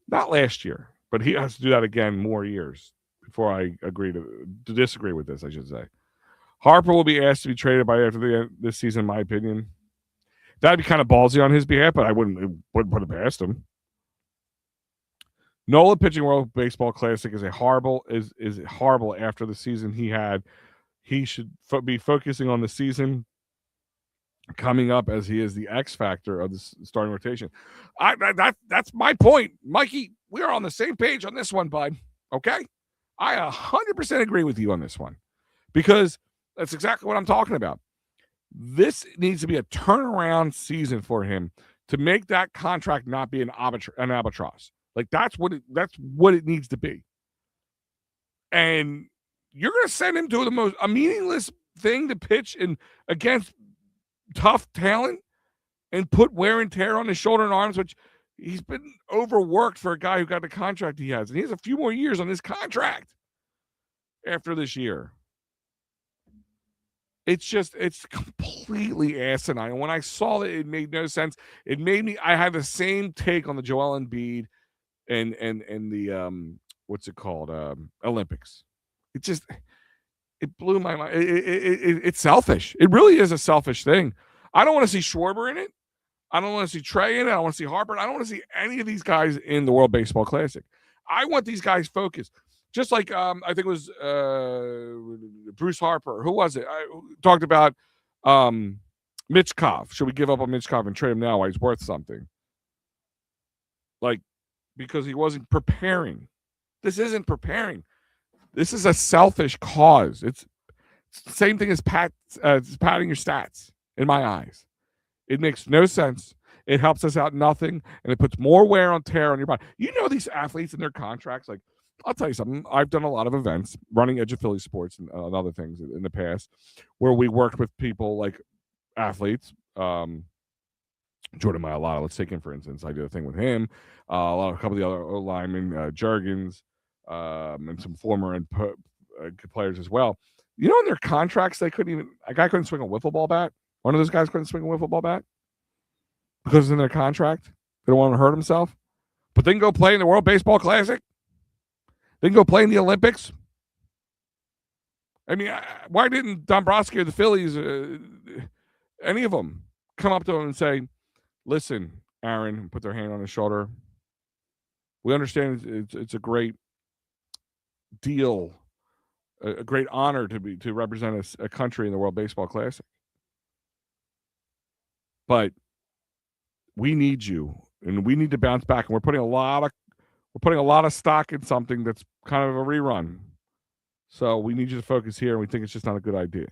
Not last year, but he has to do that again more years before I agree to disagree with this, I should say. Harper will be asked to be traded by after this season, in my opinion. That'd be kind of ballsy on his behalf, but I wouldn't put it past him. Nola pitching World Baseball Classic is horrible after the season he had. He should be focusing on the season coming up, as he is the X factor of the starting rotation. That's my point, Mikey. We are on the same page on this one, bud. Okay, I 100% agree with you on this one because that's exactly what I'm talking about. This needs to be a turnaround season for him to make that contract not be an albatross. Like that's what it needs to be. And you're going to send him to a meaningless thing to pitch against tough talent and put wear and tear on his shoulder and arms, which he's been overworked for a guy who got the contract he has. And he has a few more years on his contract after this year. It's completely asinine. And when I saw that, it made no sense. I had the same take on the Joel Embiid and the what's it called? Olympics. It blew my mind. It's selfish. It really is a selfish thing. I don't want to see Schwarber in it. I don't want to see Trey in it. I don't want to see Harper. I don't want to see any of these guys in the World Baseball Classic. I want these guys focused. Just like I think it was Bruce Harper. Who was it? I talked about Mitchkov. Should we give up on Mitchkov and trade him now while he's worth something? Like, because he wasn't preparing. This isn't preparing. This is a selfish cause. It's the same thing as padding your stats, in my eyes. It makes no sense. It helps us out nothing, and it puts more wear and tear on your body. These athletes and their contracts, like, I'll tell you something. I've done a lot of events running Edge of Philly Sports and other things in the past where we worked with people like athletes. Jordan Mailata, let's take him, for instance. I did a thing with him. A couple of the other linemen, Juergens, and some former and players as well. In their contracts, a guy couldn't swing a wiffle ball bat. One of those guys couldn't swing a wiffle ball bat because it's in their contract. They don't want to hurt himself. But they can go play in the World Baseball Classic. They can go play in the Olympics. I mean, why didn't Dombrowski or the Phillies, any of them, come up to him and say, listen, Aaron, put their hand on his shoulder. We understand it's a great deal, a great honor to represent a country in the World Baseball Classic. But we need you, and we need to bounce back. And we're putting a lot of We're putting a lot of stock in something that's kind of a rerun. So we need you to focus here, and we think it's just not a good idea.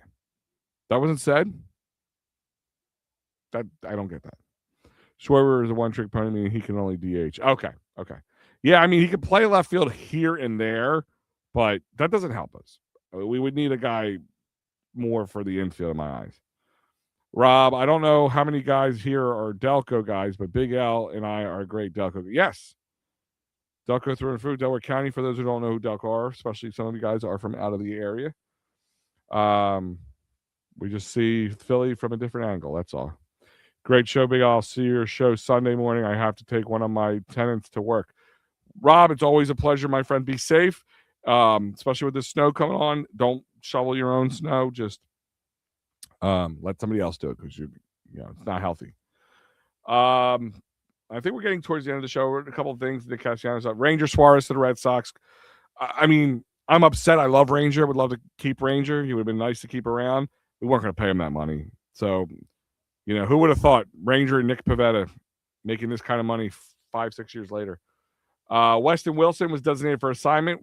That wasn't said. That I don't get that. Schwarber is a one-trick pony, meaning he can only DH. Okay. Yeah, I mean, he can play left field here and there, but that doesn't help us. We would need a guy more for the infield in my eyes. Rob, I don't know how many guys here are Delco guys, but Big Al and I are great Delco. Yes. Delco through and through, Delaware County, for those who don't know who Delco are, especially some of you guys are from out of the area. We just see Philly from a different angle. That's all. Great show, Big Al. I'll see your show Sunday morning. I have to take one of my tenants to work. Rob, it's always a pleasure, my friend. Be safe, especially with the snow coming on. Don't shovel your own snow. Just let somebody else do it because it's not healthy. I think we're getting towards the end of the show. A couple of things that Castellanos up. Ranger Suarez to the Red Sox. I mean, I'm upset. I love Ranger. Would love to keep Ranger. He would have been nice to keep around. We weren't going to pay him that money. So, who would have thought Ranger and Nick Pivetta making this kind of money 5-6 years later? Weston Wilson was designated for assignment.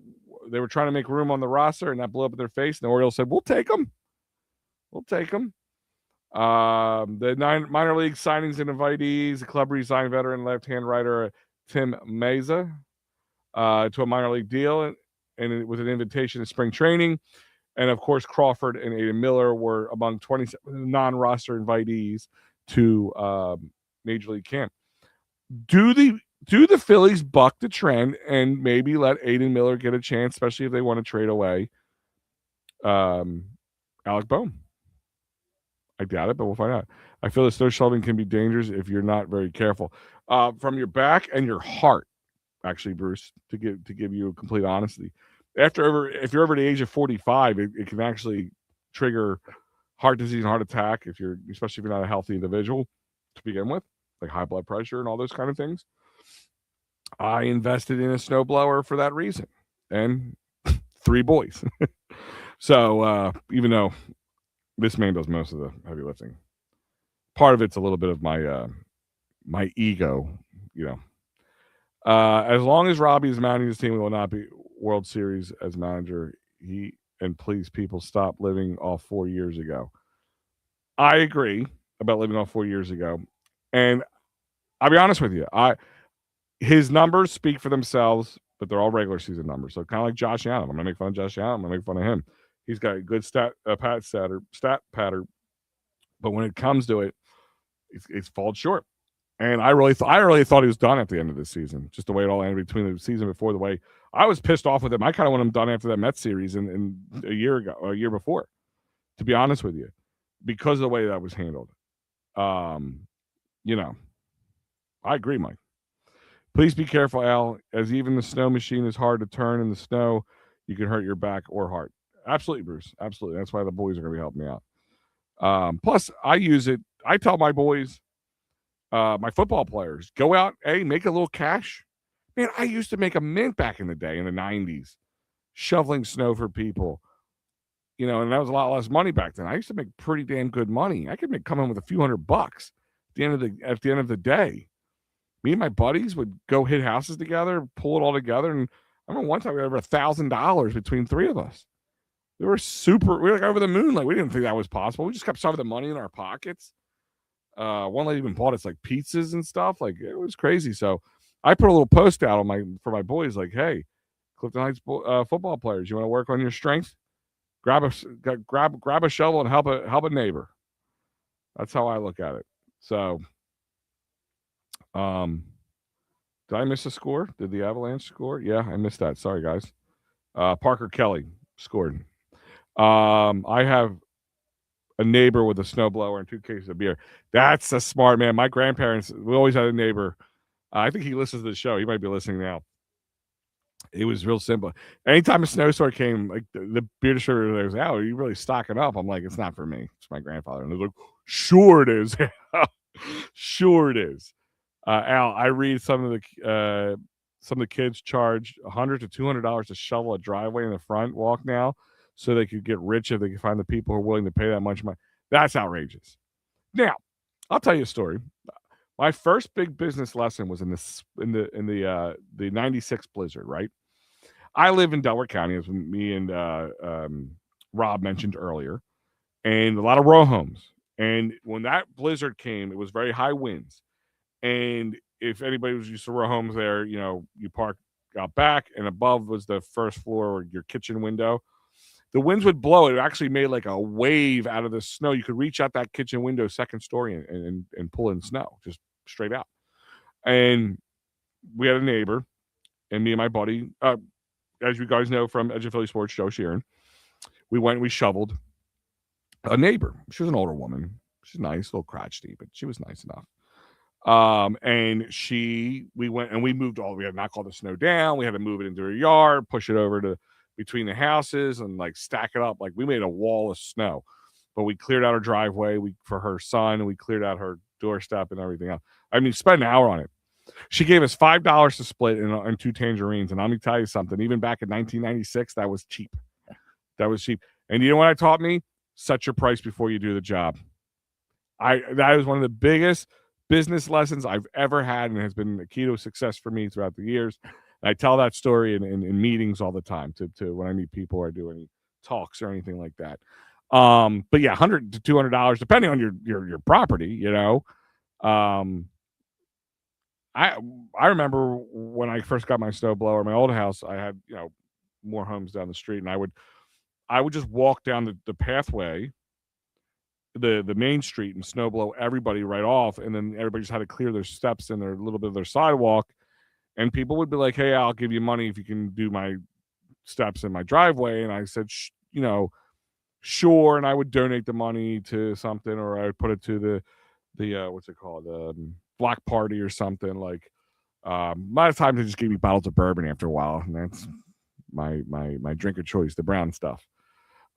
They were trying to make room on the roster, and that blew up in their face. And the Orioles said, we'll take him. The 9 minor league signings and invitees, the club resigned veteran left-hand writer Tim Meza to a minor league deal and with an invitation to spring training. And, of course, Crawford and Aiden Miller were among 27 non-roster invitees to Major League Camp. Do the Phillies buck the trend and maybe let Aiden Miller get a chance, especially if they want to trade away Alec Bohm? I doubt it, but we'll find out. I feel that snow shoveling can be dangerous if you're not very careful. From your back and your heart, actually, Bruce, to give you complete honesty. If you're over the age of 45, it can actually trigger heart disease and heart attack especially if you're not a healthy individual to begin with, like high blood pressure and all those kind of things. I invested in a snowblower for that reason, and 3 boys. So even though this man does most of the heavy lifting, part of it's a little bit of my ego, as long as Robbie is managing his team, we will not be World Series as manager. And please, people, stop living off 4 years ago. I agree about living off 4 years ago, and I'll be honest with you. His numbers speak for themselves, but they're all regular season numbers. So kind of like Josh Allen. I'm going to make fun of Josh Allen. I'm going to make fun of him. He's got a good stat pattern, but when it comes to it, it's fallen short. And I really thought he was done at the end of the season. Just the way it all ended between the season before, the way I was pissed off with him. I kind of want him done after that Mets series in a year ago or a year before, to be honest with you, because of the way that was handled. I agree, Mike. Please be careful, Al, as even the snow machine is hard to turn in the snow. You can hurt your back or heart. Absolutely, Bruce. Absolutely. That's why the boys are going to be helping me out. Plus, I use it. I tell my boys, my football players, go out, make a little cash. Man, I used to make a mint back in the day in the 90s, shoveling snow for people. And that was a lot less money back then. I used to make pretty damn good money. I could come in with a few $100 at the end of the day. Me and my buddies would go hit houses together, pull it all together, and I remember one time we had over $1,000 between 3 of us. We were like over the moon. Like, we didn't think that was possible. We just kept shoving the money in our pockets. One lady even bought us like pizzas and stuff. Like, it was crazy. So I put a little post out for my boys, like, hey, Clifton Heights football players, you want to work on your strength? Grab a shovel and help a neighbor. That's how I look at it. So, did I miss a score? Did the Avalanche score? Yeah, I missed that. Sorry, guys. Parker Kelly scored. I have a neighbor with a snowblower and 2 cases of beer. That's a smart man. My grandparents, we always had a neighbor. I think he listens to the show. He might be listening now. It was real simple. Anytime a snowstorm came, like the beer distributor was, "Oh, are you really stocking up?" I'm like, "It's not for me. It's my grandfather." And they're like, "Sure it is." Sure it is. Al, I read some of the kids charge $100 to $200 to shovel a driveway in the front walk now, so they could get rich if they could find the people who are willing to pay that much money. That's outrageous. Now, I'll tell you a story. My first big business lesson was the '96 blizzard. Right, I live in Delaware County, as me and Rob mentioned earlier, and a lot of row homes. And when that blizzard came, it was very high winds. And if anybody was used to row homes there, you park out back, and above was the first floor or your kitchen window. The winds would blow. It actually made like a wave out of the snow. You could reach out that kitchen window, second story, and pull in snow just straight out. And we had a neighbor, and me and my buddy, as you guys know from Edge of Philly Sports, Joe Sheeran, we went and we shoveled a neighbor. She was an older woman. She's nice, a little crotchety, but she was nice enough. And we went and we moved we had to knock all the snow down. We had to move it into her yard, push it over to between the houses and like stack it up. Like we made a wall of snow, but we cleared out her driveway for her son, and we cleared out her doorstep and everything else. I mean, spent an hour on it. She gave us $5 to split and 2 tangerines. And let me tell you something, even back in 1996, that was cheap. That was cheap. And you know what I taught me? Set your price before you do the job. That is one of the biggest business lessons I've ever had, and has been the key to success for me throughout the years. And I tell that story in meetings all the time to when I meet people or do any talks or anything like that. But yeah, $100 to $200 depending on your property. I remember when I first got my snowblower, my old house, I had more homes down the street, and I would just walk down the pathway, the main street, and snowblow everybody right off, and then everybody just had to clear their steps and their little bit of their sidewalk, and people would be like, "Hey, I'll give you money if you can do my steps in my driveway," and I said, sure, and I would donate the money to something, or I would put it to the what's it called, block party or something. Like a lot of times they just gave me bottles of bourbon after a while, and that's my drink of choice, the brown stuff.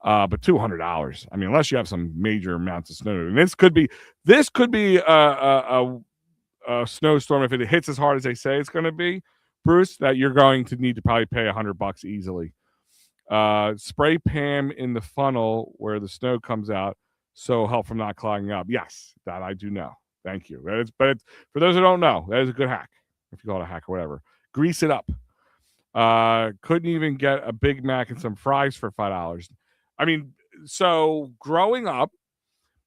But $200, I mean, unless you have some major amounts of snow, and this could be a snowstorm, if it hits as hard as they say it's going to be, Bruce, that you're going to need to probably pay $100 easily. Spray Pam in the funnel where the snow comes out, so help from not clogging up. Yes, that I do know. Thank you. But for those who don't know, that is a good hack, if you call it a hack or whatever. Grease it up. Couldn't even get a Big Mac and some fries for $5. I mean, so growing up,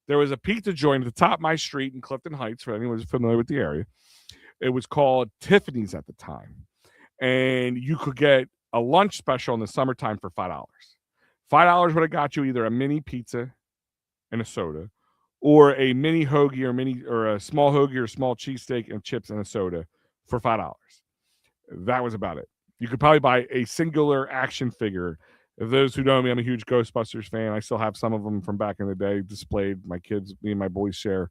there was a pizza joint at the top of my street in Clifton Heights, for anyone who's familiar with the area. It was called Tiffany's at the time. And you could get a lunch special in the summertime for $5. $5 would have got you either a mini pizza and a soda, or a mini hoagie or a small hoagie or small cheesesteak and chips and a soda for $5. That was about it. You could probably buy a singular action figure. If those who know me, I'm a huge Ghostbusters fan. I still have some of them from back in the day displayed. My kids, me and my boys share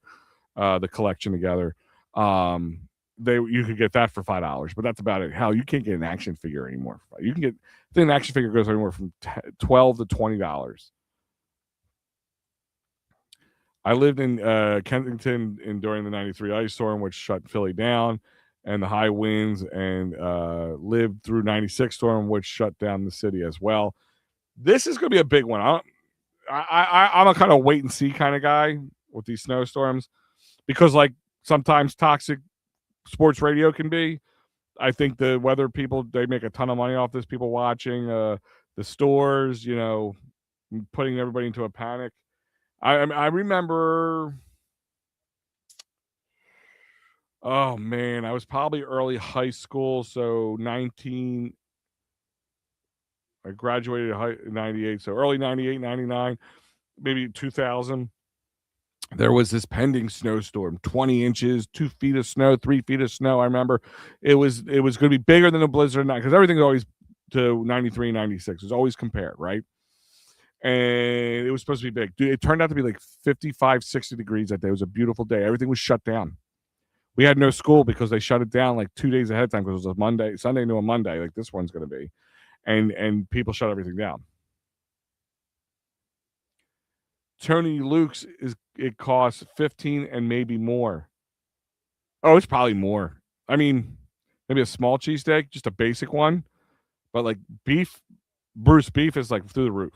the collection together. You could get that for $5, but that's about it. Hell, you can't get an action figure anymore. You can get, I think an action figure goes anywhere from $12 to $20. I lived in Kensington during the '93 ice storm, which shut Philly down, and the high winds, and lived through '96 storm, which shut down the city as well. This is going to be a big one. I'm a kind of wait and see kind of guy with these snowstorms, because like sometimes toxic sports radio can be. I think the weather people, they make a ton of money off this. People watching the stores, putting everybody into a panic. I remember. Oh man, I was probably early high school, so I graduated in 98, so early 98, 99, maybe 2000. There was this pending snowstorm, 20 inches, 2 feet of snow, 3 feet of snow. I remember it was going to be bigger than a blizzard, because everything's always to 93, 96. It's always compared, right? And it was supposed to be big. Dude, it turned out to be like 55, 60 degrees that day. It was a beautiful day. Everything was shut down. We had no school because they shut it down like 2 days ahead of time, because it was a Sunday into a Monday, like this one's going to be. And people shut everything down. Tony Luke's it costs 15 and maybe more. Oh, it's probably more. I mean, maybe a small cheesesteak, just a basic one, but like Bruce beef is like through the roof.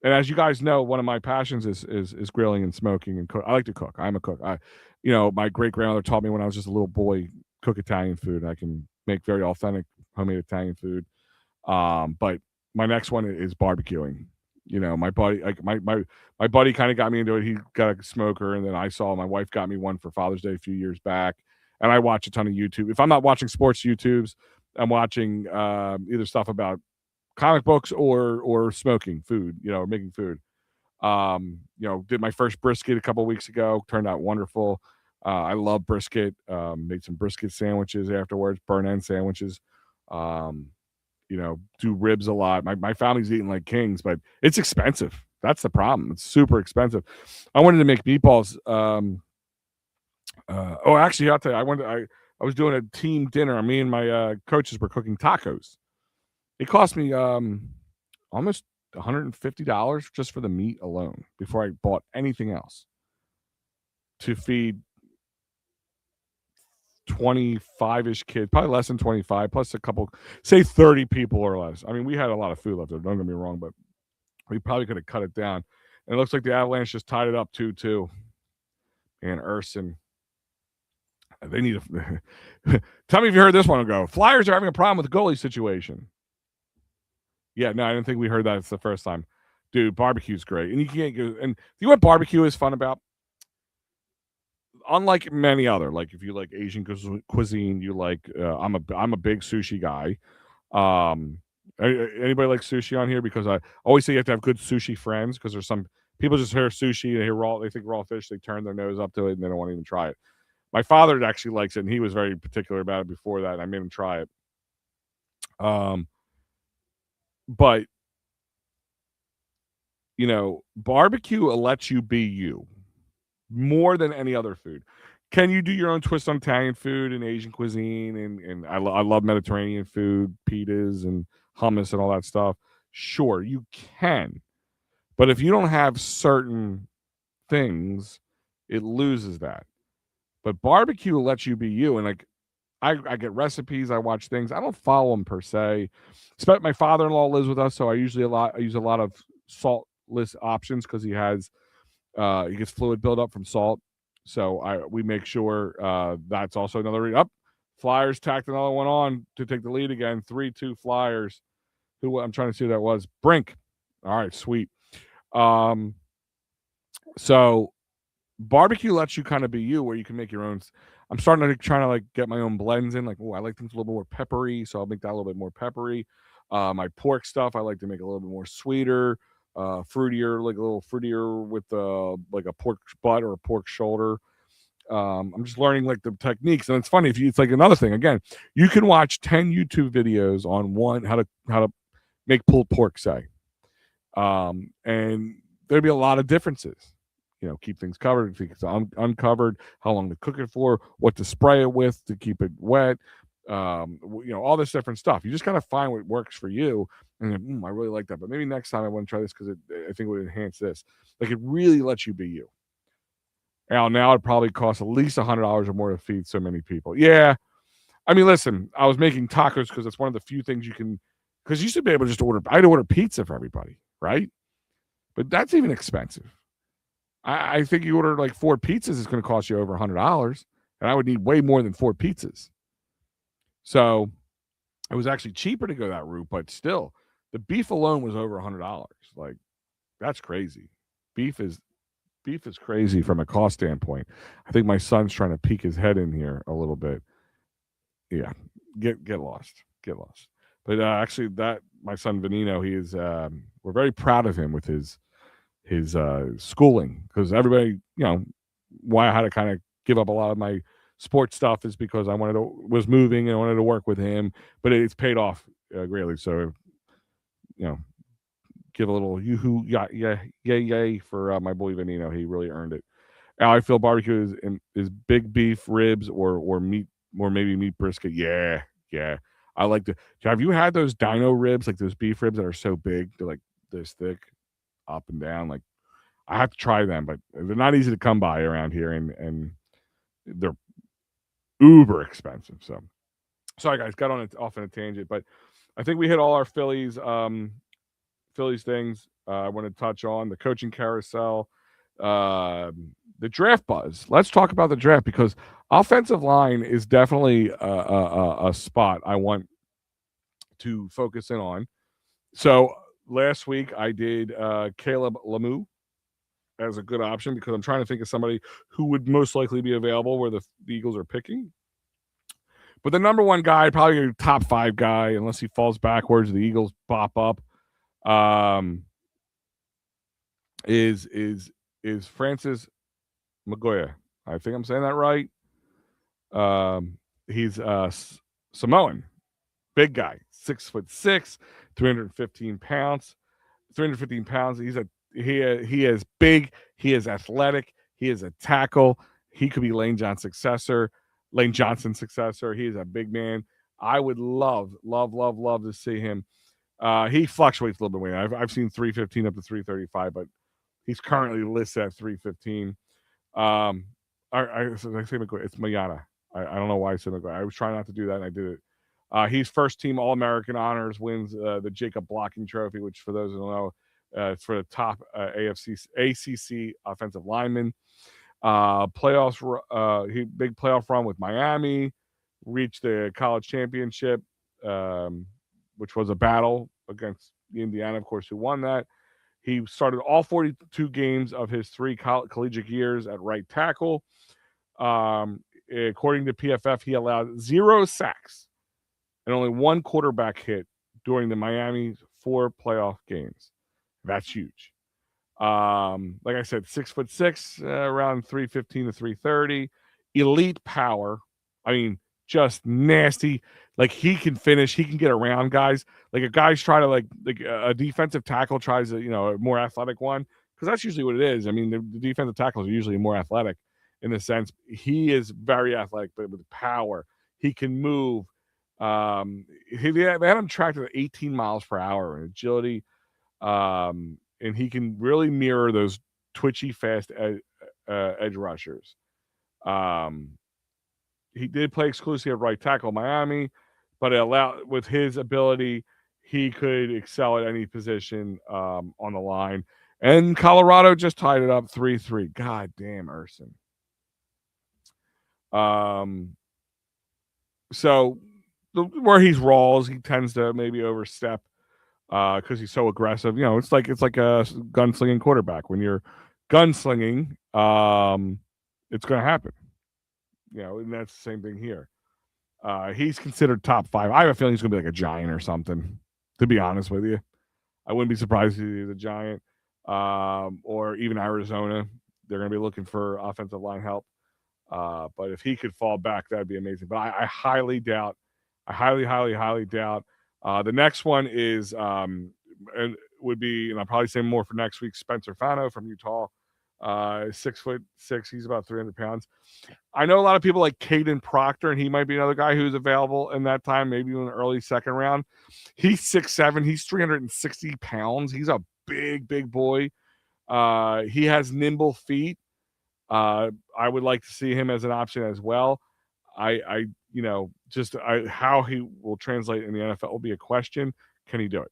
And as you guys know, one of my passions is grilling and smoking and cook. I like to cook. I'm a cook. My great grandmother taught me when I was just a little boy cook Italian food. I can make very authentic homemade Italian food. But my next one is barbecuing. My buddy, like my buddy, kind of got me into it. He got a smoker, and then I saw my wife got me one for Father's Day a few years back. And I watch a ton of YouTube. If I'm not watching sports YouTubes, I'm watching either stuff about comic books or smoking food, or making food. Did my first brisket a couple weeks ago. Turned out wonderful. I love brisket. Made some brisket sandwiches afterwards, burn end sandwiches. Um, do ribs a lot. My family's eating like kings, but it's expensive. That's the problem. It's super expensive. I wanted to make meatballs. Actually, I'll tell you, I was doing a team dinner. Me and my coaches were cooking tacos. It cost me almost $150 just for the meat alone before I bought anything else to feed 25-ish kids, probably less than 25, plus a couple, say 30 people or less. I mean, we had a lot of food left there, don't get me wrong, but we probably could have cut it down. And it looks like the Avalanche just tied it up 2-2. And Urson, they need a tell me if you heard this one go. Flyers are having a problem with the goalie situation. Yeah, no, I didn't think we heard that. It's the first time. Dude, barbecue's great. And you can't go, and you know what barbecue is fun about? Unlike many other, like if you like Asian cuisine, you like I'm a big sushi guy. Anybody like sushi on here? Because I always say you have to have good sushi friends, because there's some people just hear sushi, they think raw fish, they turn their nose up to it and they don't want to even try it. My father actually likes it, and he was very particular about it before that, and I made him try it. But barbecue lets you be you more than any other food. Can you do your own twist on Italian food and Asian cuisine? And I love Mediterranean food, pitas and hummus and all that stuff. Sure, you can. But if you don't have certain things, it loses that. But barbecue lets you be you. And like, I get recipes, I watch things. I don't follow them per se. My father-in-law lives with us, so I use a lot of saltless options, because he gets fluid buildup from salt. So we make sure that's also another up. Flyers tacked another one on to take the lead again. 3-2 Flyers. I'm trying to see who that was. Brink. All right, sweet. So barbecue lets you kind of be you, where you can make your own. I'm starting to try to like get my own blends in. Like, I like things a little bit more peppery, so I'll make that a little bit more peppery. My pork stuff, I like to make a little bit more sweeter, fruitier, like a little fruitier with like a pork butt or a pork shoulder. I'm just learning like the techniques, and it's funny it's like another thing. Again, you can watch 10 YouTube videos on how to make pulled pork, say, and there'd be a lot of differences. Keep things covered, keep it uncovered, how long to cook it for, what to spray it with to keep it wet, all this different stuff. You just gotta find what works for you. And I really like that, but maybe next time I want to try this, because I think it would enhance this. Like, it really lets you be you. Now it probably costs at least $100 or more to feed so many people. Yeah, I mean, listen, I was making tacos because it's one of the few things you can. Because you used to be able to just order. I had to order pizza for everybody, right? But that's even expensive. I think you order like 4 pizzas, it's going to cost you over $100, and I would need way more than 4 pizzas. So it was actually cheaper to go that route, but still, the beef alone was over $100. Like, that's crazy. Beef is crazy from a cost standpoint. I think my son's trying to peek his head in here a little bit. Yeah, get lost. But actually, that my son Venino, he is. We're very proud of him with his schooling, because everybody, why I had to kind of give up a lot of my sports stuff is because I was moving and I wanted to work with him, but it's paid off greatly. So, give a little yoo-hoo, yay for my boy Venino. He really earned it. How I feel barbecue is big beef ribs or meat, or maybe meat brisket. Yeah. I like to. Have you had those dino ribs, like those beef ribs that are so big, they're like this thick, up and down? Like, I have to try them, but they're not easy to come by around here, and they're uber expensive. So, sorry guys, got off on a tangent, but I think we hit all our Phillies things. I want to touch on the coaching carousel, the draft buzz. Let's talk about the draft because offensive line is definitely a spot I want to focus in on. So last week I did Caleb Lemieux as a good option because I'm trying to think of somebody who would most likely be available where the Eagles are picking. But the number one guy, probably a top 5 guy, unless he falls backwards, the Eagles pop up. Is Francis Magoya. I think I'm saying that right. He's Samoan, big guy, 6'6", 315 pounds. 315 pounds. He is big. He is athletic. He is a tackle. He could be Lane Johnson's successor. He is a big man. I would love to see him. He fluctuates a little bit. I've seen 315 up to 335, but he's currently listed at 315. I say McGuire. It's Mayana. I don't know why I said McGuire. I was trying not to do that, and I did it. He's first team All-American honors, wins the Jacob Blocking Trophy, which for those who don't know, it's for the top ACC offensive lineman. Playoffs, big playoff run with Miami, reached the college championship, which was a battle against Indiana, of course, who won that. He started all 42 games of his 3 collegiate years at right tackle. According to PFF, he allowed 0 sacks and only 1 quarterback hit during the Miami 4 playoff games. That's huge. Like I said, 6'6", around 315 to 330. Elite power. I mean, just nasty. Like he can finish. He can get around guys. Like a guy's trying to like a defensive tackle tries a a more athletic one because that's usually what it is. I mean, the defensive tackles are usually more athletic in the sense he is very athletic, but with power, he can move. They had him tracked at 18 miles per hour in agility, and he can really mirror those twitchy, fast edge rushers. He did play exclusively at right tackle Miami, but with his ability, he could excel at any position on the line. And Colorado just tied it up 3-3. God damn, Urson. So where he's rolls, he tends to maybe overstep because he's so aggressive. It's like a gunslinging quarterback. When you're gunslinging, it's going to happen. And that's the same thing here. He's considered top 5. I have a feeling he's going to be like a Giant or something, to be honest with you. I wouldn't be surprised if he's a Giant or even Arizona. They're going to be looking for offensive line help. But if he could fall back, that'd be amazing. But I highly doubt. I highly doubt. The next one is and would be, and I'll probably say more for next week, Spencer Fano from Utah. 6'6". He's about 300 pounds. I know a lot of people like Caden Proctor, and he might be another guy who's available in that time, maybe in the early second round. He's 6'7". He's 360 pounds. He's a big boy. He has nimble feet. I would like to see him as an option as well. How he will translate in the NFL will be a question. Can he do it?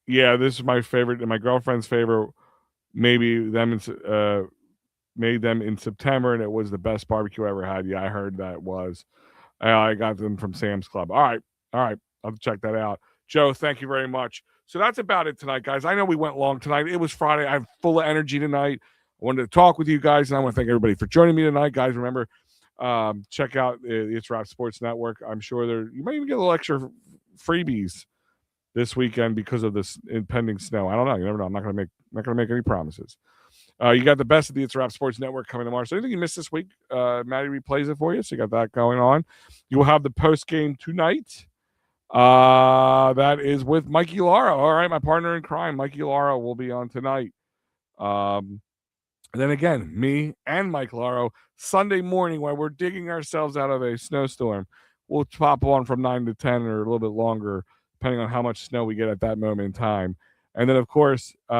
Yeah, this is my favorite and my girlfriend's favorite. Maybe them made them in September, and it was the best barbecue I ever had. Yeah, I heard that was. I got them from Sam's Club. All right. I'll have to check that out. Joe, thank you very much. So that's about it tonight, guys. I know we went long tonight. It was Friday. I'm full of energy tonight. I wanted to talk with you guys, and I want to thank everybody for joining me tonight, guys. Remember, check out the It's Rap Sports Network. I'm sure you might even get a little extra freebies this weekend because of this impending snow. I don't know. You never know. I'm not going to make any promises. You got the best of the It's Rap Sports Network coming tomorrow. So anything you missed this week, Maddie replays it for you. So you got that going on. You will have the post game tonight. That is with Mikey Lara. All right, my partner in crime, Mikey Lara, will be on tonight. And then again, me and Mike Lara, Sunday morning while we're digging ourselves out of a snowstorm, we'll pop on from 9 to 10 or a little bit longer, depending on how much snow we get at that moment in time. And then, of course, the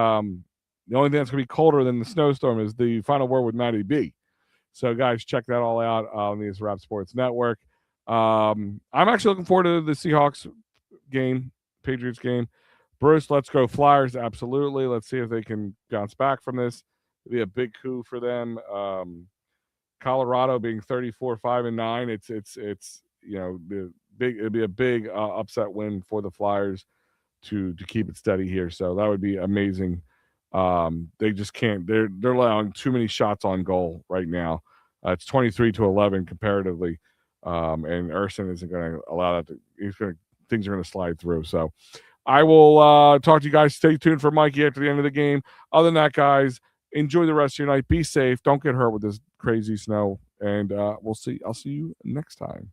only thing that's going to be colder than the snowstorm is the final word with Matty B. So, guys, check that all out on the Rap Sports Network. I'm actually looking forward to the Seahawks game, Patriots game. Bruce, let's go Flyers. Absolutely. Let's see if they can bounce back from this. It'd be a big coup for them. Colorado being 34-5-9. It's the big. It'd be a big upset win for the Flyers to keep it steady here. So that would be amazing. They just can't. They're allowing too many shots on goal right now. It's 23-11 comparatively, and Urson isn't going to allow that. Things are going to slide through. So I will talk to you guys. Stay tuned for Mikey after the end of the game. Other than that, guys, enjoy the rest of your night. Be safe. Don't get hurt with this crazy snow. And we'll see. I'll see you next time.